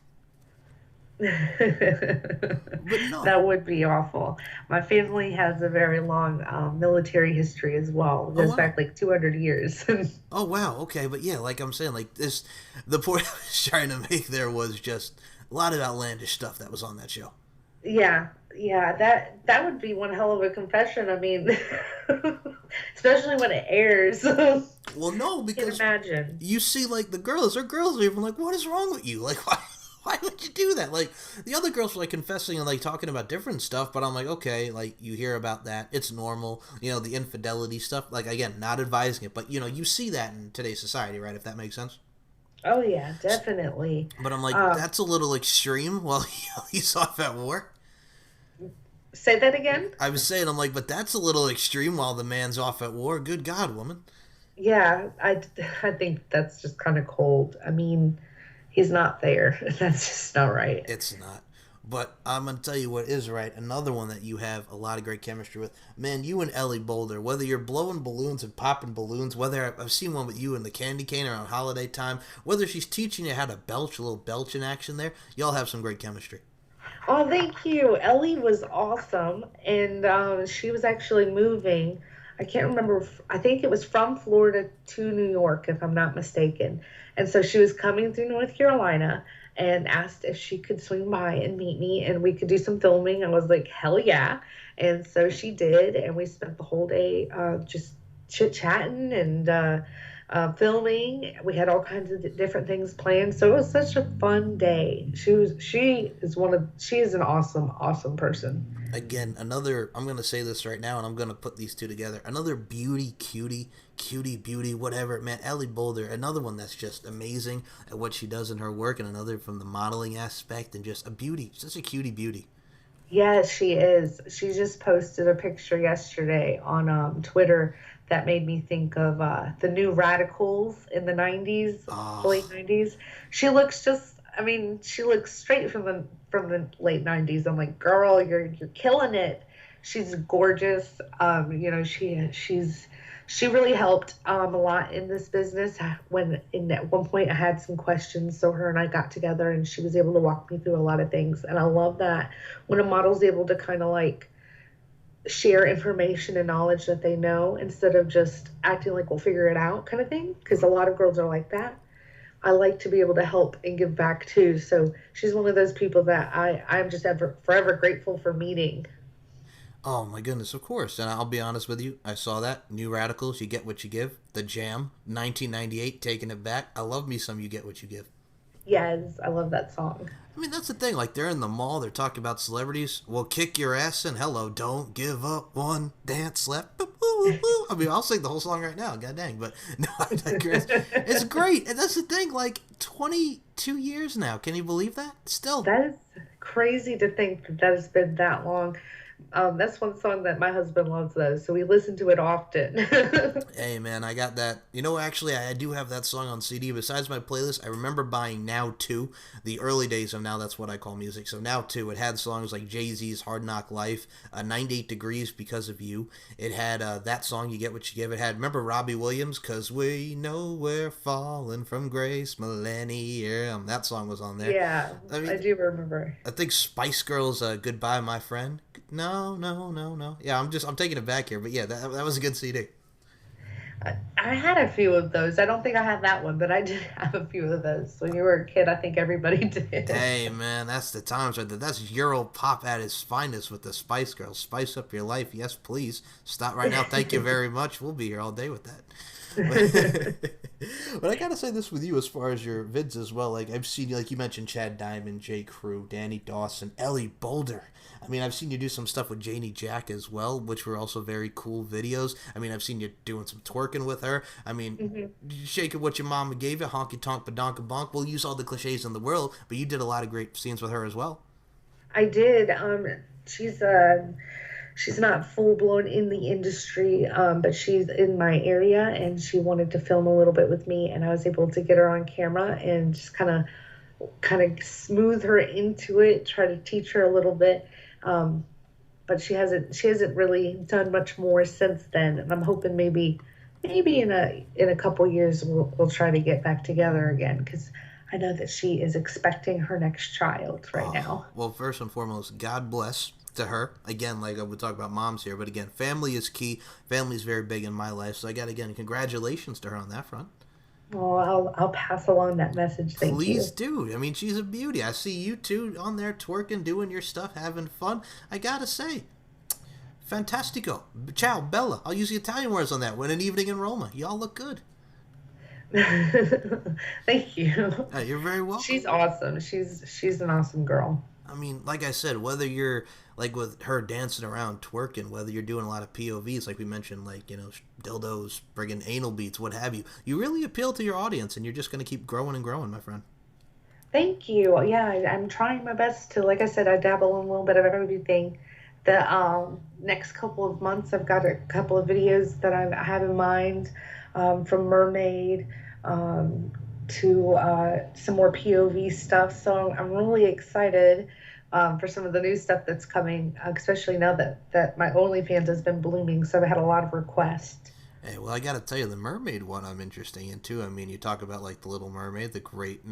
But no. That would be awful. My family has a very long military history as well. It Oh, goes wow. back like 200 years. Oh, wow. Okay. But yeah, like I'm saying, like this, the point I was trying to make there was just a lot of outlandish stuff that was on that show. Yeah, yeah, that would be one hell of a confession. I mean, especially when it airs. I Well, no, can because imagine. you see, like, the girls, or girls are even like, what is wrong with you? Like, why would you do that? Like, the other girls were, like, confessing and, like, talking about different stuff, but I'm like, okay, like, you hear about that. It's normal. You know, the infidelity stuff. Like, again, not advising it, but, you know, you see that in today's society, right? If that makes sense. Oh yeah, definitely. But I'm like, Um, that's a little extreme while he's off at war. Say that again? I was saying, I'm like, but that's a little extreme while the man's off at war. Good God, woman. Yeah, I think that's just kind of cold. I mean, he's not there. That's just not right. It's not. But I'm gonna tell you what is right. Another one that you have a lot of great chemistry with, man. You and Ellie Boulder. Whether you're blowing balloons and popping balloons, whether I've seen one with you in the candy cane around holiday time, whether she's teaching you how to belch, a little belch in action there, y'all have some great chemistry. Oh, thank you. Ellie was awesome, and she was actually moving. I can't remember. I think it was from Florida to New York, if I'm not mistaken. And so she was coming through North Carolina and asked if she could swing by and meet me, and we could do some filming. I was like, hell yeah! And so she did, and we spent the whole day just chit chatting and filming. We had all kinds of different things planned, so it was such a fun day. She is an awesome person. Again, another. I'm gonna say this right now, and I'm gonna put these two together. Another beauty, cutie, beauty, whatever. Man, Ellie Boulder. Another one that's just amazing at what she does in her work, and another from the modeling aspect, and just a beauty, just a cutie beauty. Yes, she is. She just posted a picture yesterday on Twitter that made me think of the new radicals in the 90s, the late Oh, 90s. She looks just, I mean, she looks straight from the late 90s. I'm like, girl, you're killing it. She's gorgeous. She really helped a lot in this business. When in at one point I had some questions, so her and I got together, and she was able to walk me through a lot of things. And I love that when a model's able to kind of like share information and knowledge that they know instead of just acting like we'll figure it out kind of thing. Because a lot of girls are like that. I like to be able to help and give back too. So she's one of those people that I'm just ever forever grateful for meeting. oh my goodness, of course. And I'll be honest with you, I saw that New Radicals. You get what you give. The Jam, 1998, taking it back. I love me some. You get what you give. Yes, I love that song. I mean, that's the thing. Like, they're in the mall, they're talking about celebrities. Well, kick your ass and hello, don't give up one dance left. I mean, I'll sing the whole song right now. God dang. But no, I digress. It's great. And that's the thing. Like, 22 years now. Can you believe that? Still. That is crazy to think that that has been that long. That's one song that my husband loves, though, so we listen to it often. Hey man, I got that. You know, actually, I do have that song on CD. Besides my playlist, I remember buying Now 2. The early days of Now, that's what I call music. So Now 2, it had songs like Jay Z's Hard Knock Life, 98 Degrees Because of You. It had that song, You Get What You Give. It had, remember Robbie Williams? Because we know we're falling from grace millennium. That song was on there. Yeah, I I mean, do remember. I think Spice Girls, Goodbye My Friend. No, no, no, no. Yeah, I'm taking it back here. But yeah, that was a good CD. I had a few of those. I don't think I had that one, but I did have a few of those. When you were a kid, I think everybody did. Hey man, that's the times right there. That's Euro pop at its finest with the Spice Girls. Spice up your life, yes please. Stop right now. Thank you very much. We'll be here all day with that. But I gotta say this with you as far as your vids as well. Like I've seen you, like you mentioned, Chad Diamond, J. Crew, Danny Dawson, Ellie Boulder. I mean, I've seen you do some stuff with Janie Jack as well, which were also very cool videos. I mean, I've seen you doing some twerking with her. I mean, Mhm. shaking what your mama gave you, honky tonk, badonka bonk. We'll use all the cliches in the world, but you did a lot of great scenes with her as well. I did. She's she's not full blown in the industry, but she's in my area, and she wanted to film a little bit with me, and I was able to get her on camera and just kind of smooth her into it, try to teach her a little bit. But she hasn't really done much more since then, and I'm hoping maybe in a couple years we'll try to get back together again, because I know that she is expecting her next child right Oh, now. well, first and foremost, God bless to her. Again, like I would talk about moms here, but again, family is key. Family is very big in my life. So I got, again, congratulations to her on that front. Well, I'll pass along that message. Thank Please you. do. I mean, she's a beauty. I see you two on there twerking, doing your stuff, having fun. I gotta say, fantastico. Ciao, Bella. I'll use the Italian words on that. When an evening in Roma. Y'all look good. Thank you. You're very welcome. She's awesome. She's an awesome girl. I mean, like I said, whether you're like with her dancing around twerking, whether you're doing a lot of POVs, like we mentioned, like, dildos, friggin' anal beats, what have you, you really appeal to your audience, and you're just going to keep growing and growing, my friend. Thank you. Yeah, I'm trying my best to, like I said, I dabble in a little bit of everything. The next couple of months, I've got a couple of videos that I have in mind, from mermaid, to some more POV stuff. So I'm really excited, for some of the new stuff that's coming, especially now that my OnlyFans has been blooming. So I've had a lot of requests. Hey, well, I got to tell you, the mermaid one I'm interested in too. I mean, you talk about like the Little Mermaid, the great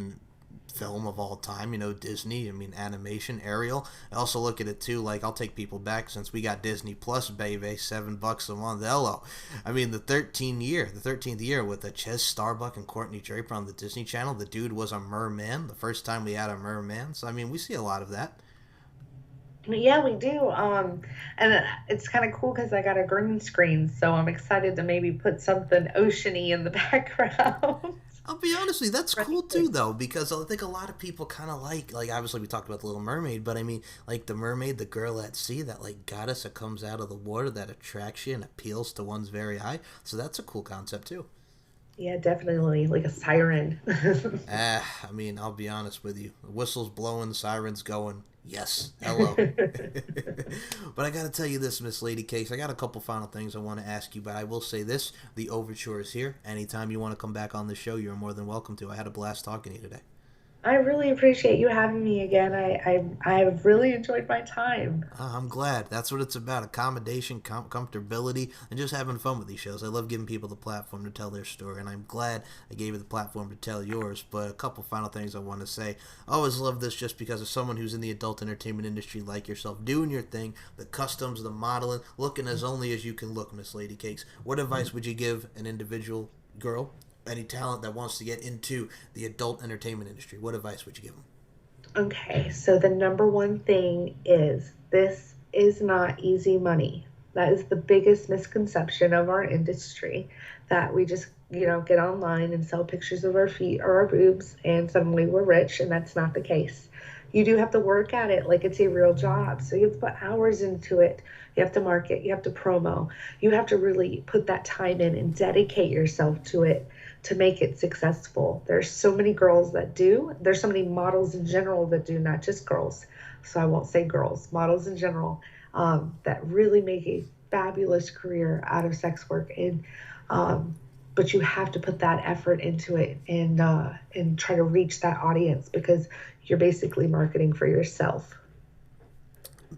film of all time, Disney. I mean, animation, Ariel. I also look at it too, like, I'll take people back since we got Disney Plus, baby, $7 a month. Hello. I mean, the 13th year with the Ches Starbuck and Courtney Draper on the Disney Channel. The dude was a merman. The first time we had a merman. So I mean, we see a lot of that. Yeah, we do. And it's kind of cool because I got a green screen, so I'm excited to maybe put something oceany in the background. I'll be honest with you, that's Right. cool too, though, because I think a lot of people kind of like, obviously we talked about the Little Mermaid, but I mean, like the mermaid, the girl at sea, that like goddess that comes out of the water that attracts you and appeals to one's very eye. So that's a cool concept too. Yeah, definitely like a siren. I mean, I'll be honest with you, the whistle's blowing, sirens going. Yes, hello. But I gotta tell you this, Miss Lady Cakes. I got a couple final things I want to ask you, but I will say this: the overture is here. Anytime you want to come back on the show, you're more than welcome to. I had a blast talking to you today. I really appreciate you having me again. I've really enjoyed my time. I'm glad. That's what it's about: accommodation, comfortability, and just having fun with these shows. I love giving people the platform to tell their story, and I'm glad I gave you the platform to tell yours. But a couple final things I want to say. I always love this just because of someone who's in the adult entertainment industry like yourself, doing your thing, the customs, the modeling, looking as only as you can look, Miss Lady Cakes. What advice would you give an individual girl, any talent that wants to get into the adult entertainment industry? What advice would you give them? Okay, so the number one thing is this is not easy money. That is the biggest misconception of our industry, that we just, get online and sell pictures of our feet or our boobs and suddenly we're rich, and that's not the case. You do have to work at it like it's a real job. So you have to put hours into it. You have to market, you have to promo. You have to really put that time in and dedicate yourself to it to make it successful. There's so many girls that do. There's so many models in general that do, not just girls. So I won't say girls, models in general, that really make a fabulous career out of sex work. But you have to put that effort into it, and try to reach that audience, because you're basically marketing for yourself.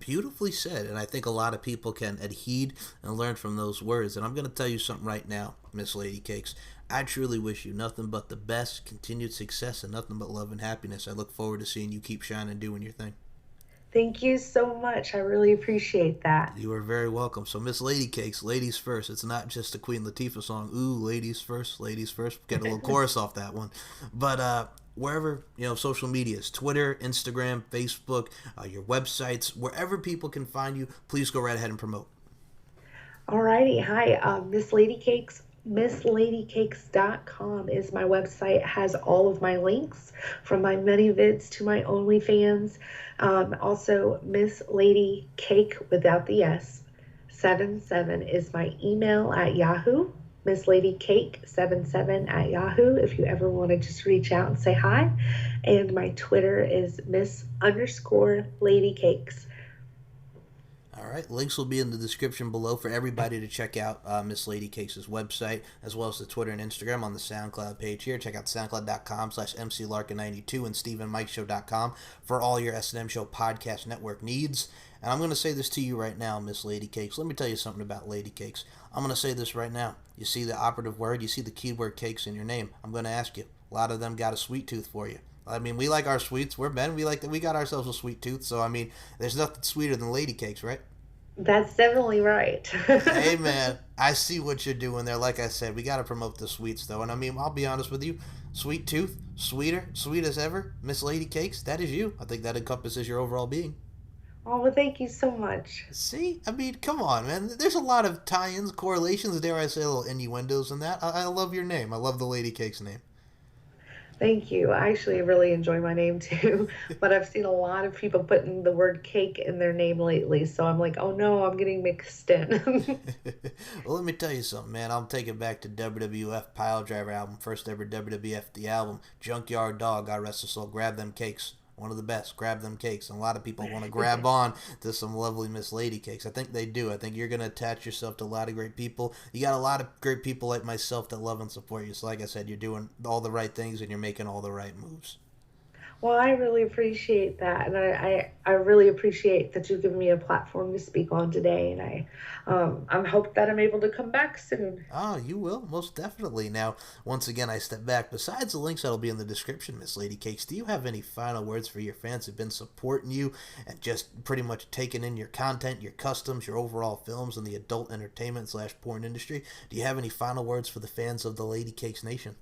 Beautifully said, and I think a lot of people can adhere and learn from those words. And I'm going to tell you something right now, Miss Lady Cakes. I truly wish you nothing but the best, continued success, and nothing but love and happiness. I look forward to seeing you keep shining and doing your thing. Thank you so much. I really appreciate that. You are very welcome. So, Miss Lady Cakes, ladies first. It's not just a Queen Latifah song. Ooh, ladies first, ladies first. Get a little chorus off that one. But wherever, social medias, Twitter, Instagram, Facebook, your websites, wherever people can find you, please go right ahead and promote. Alrighty. Hi, Miss Lady Cakes. MissLadyCakes.com is my website. It has all of my links, from my many vids to my OnlyFans. Also, Miss Lady Cake without the S 77 is my email at Yahoo. Miss Lady Cake 77 at Yahoo, if you ever want to just reach out and say hi. And my Twitter is Miss _Lady Cakes. All right, links will be in the description below for everybody to check out Miss Ladycakes' website, as well as the Twitter and Instagram on the SoundCloud page here. Check out soundcloud.com/mclarkin92 and StephenMikeShow.com for all your S&M Show podcast network needs. And I'm going to say this to you right now, Miss Ladycakes. Let me tell you something about Ladycakes. I'm going to say this right now. You see the operative word, you see the keyword cakes in your name. I'm going to ask you. A lot of them got a sweet tooth for you. I mean, we like our sweets. We're men. We got ourselves a sweet tooth. So I mean, there's nothing sweeter than lady cakes, right? That's definitely right. Hey man, I see what you're doing there. Like I said, we got to promote the sweets though. And I mean, I'll be honest with you, sweet tooth, sweeter, sweet as ever, Miss Lady Cakes. That is you. I think that encompasses your overall being. Oh, well, thank you so much. See, I mean, come on, man. There's a lot of tie-ins, correlations. Dare I say, little innuendos in that. I love your name. I love the Lady Cakes name. Thank you. I actually really enjoy my name too, but I've seen a lot of people putting the word cake in their name lately, so I'm like, oh no, I'm getting mixed in. Well, let me tell you something, man. I'll take it back to WWF Piledriver album, first ever WWF the album, Junkyard Dog, God rest his soul. Grab them cakes. One of the best. Grab them cakes. And a lot of people want to grab on to some lovely Miss Lady Cakes. I think they do. I think you're going to attach yourself to a lot of great people. You got a lot of great people like myself that love and support you. So like I said, you're doing all the right things and you're making all the right moves. Well, I really appreciate that, and I really appreciate that you've given me a platform to speak on today, and I'm hope that I'm able to come back soon. Oh, you will, most definitely. Now, once again, I step back. Besides the links that'll be in the description, Miss Lady Cakes, do you have any final words for your fans who've been supporting you and just pretty much taking in your content, your customs, your overall films, and the adult entertainment / porn industry? Do you have any final words for the fans of the Lady Cakes Nation?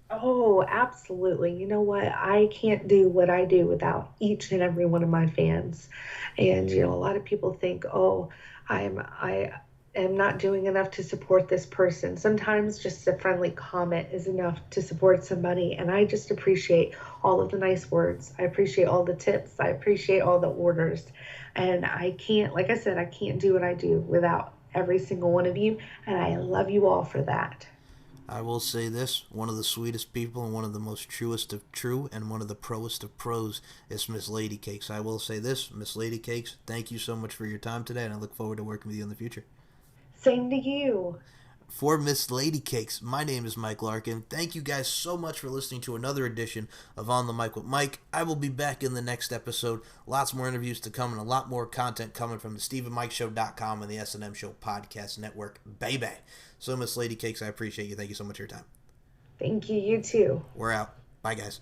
Oh, absolutely. You know what? I can't do what I do without each and every one of my fans. And a lot of people think, "Oh, I am not doing enough to support this person." Sometimes just a friendly comment is enough to support somebody, and I just appreciate all of the nice words. I appreciate all the tips. I appreciate all the orders. And I can't, like I said, I can't do what I do without every single one of you, and I love you all for that. I will say this, one of the sweetest people and one of the most truest of true and one of the proest of pros is Miss Lady Cakes. I will say this, Miss Lady Cakes, thank you so much for your time today and I look forward to working with you in the future. Same to you. For Miss Lady Cakes, my name is Mike Larkin. Thank you guys so much for listening to another edition of On the Mic with Mike. I will be back in the next episode. Lots more interviews to come and a lot more content coming from the StephenMikeShow.com and the S&M Show Podcast Network. Baby. So, Miss Lady Cakes, I appreciate you. Thank you so much for your time. Thank you. You too. We're out. Bye, guys.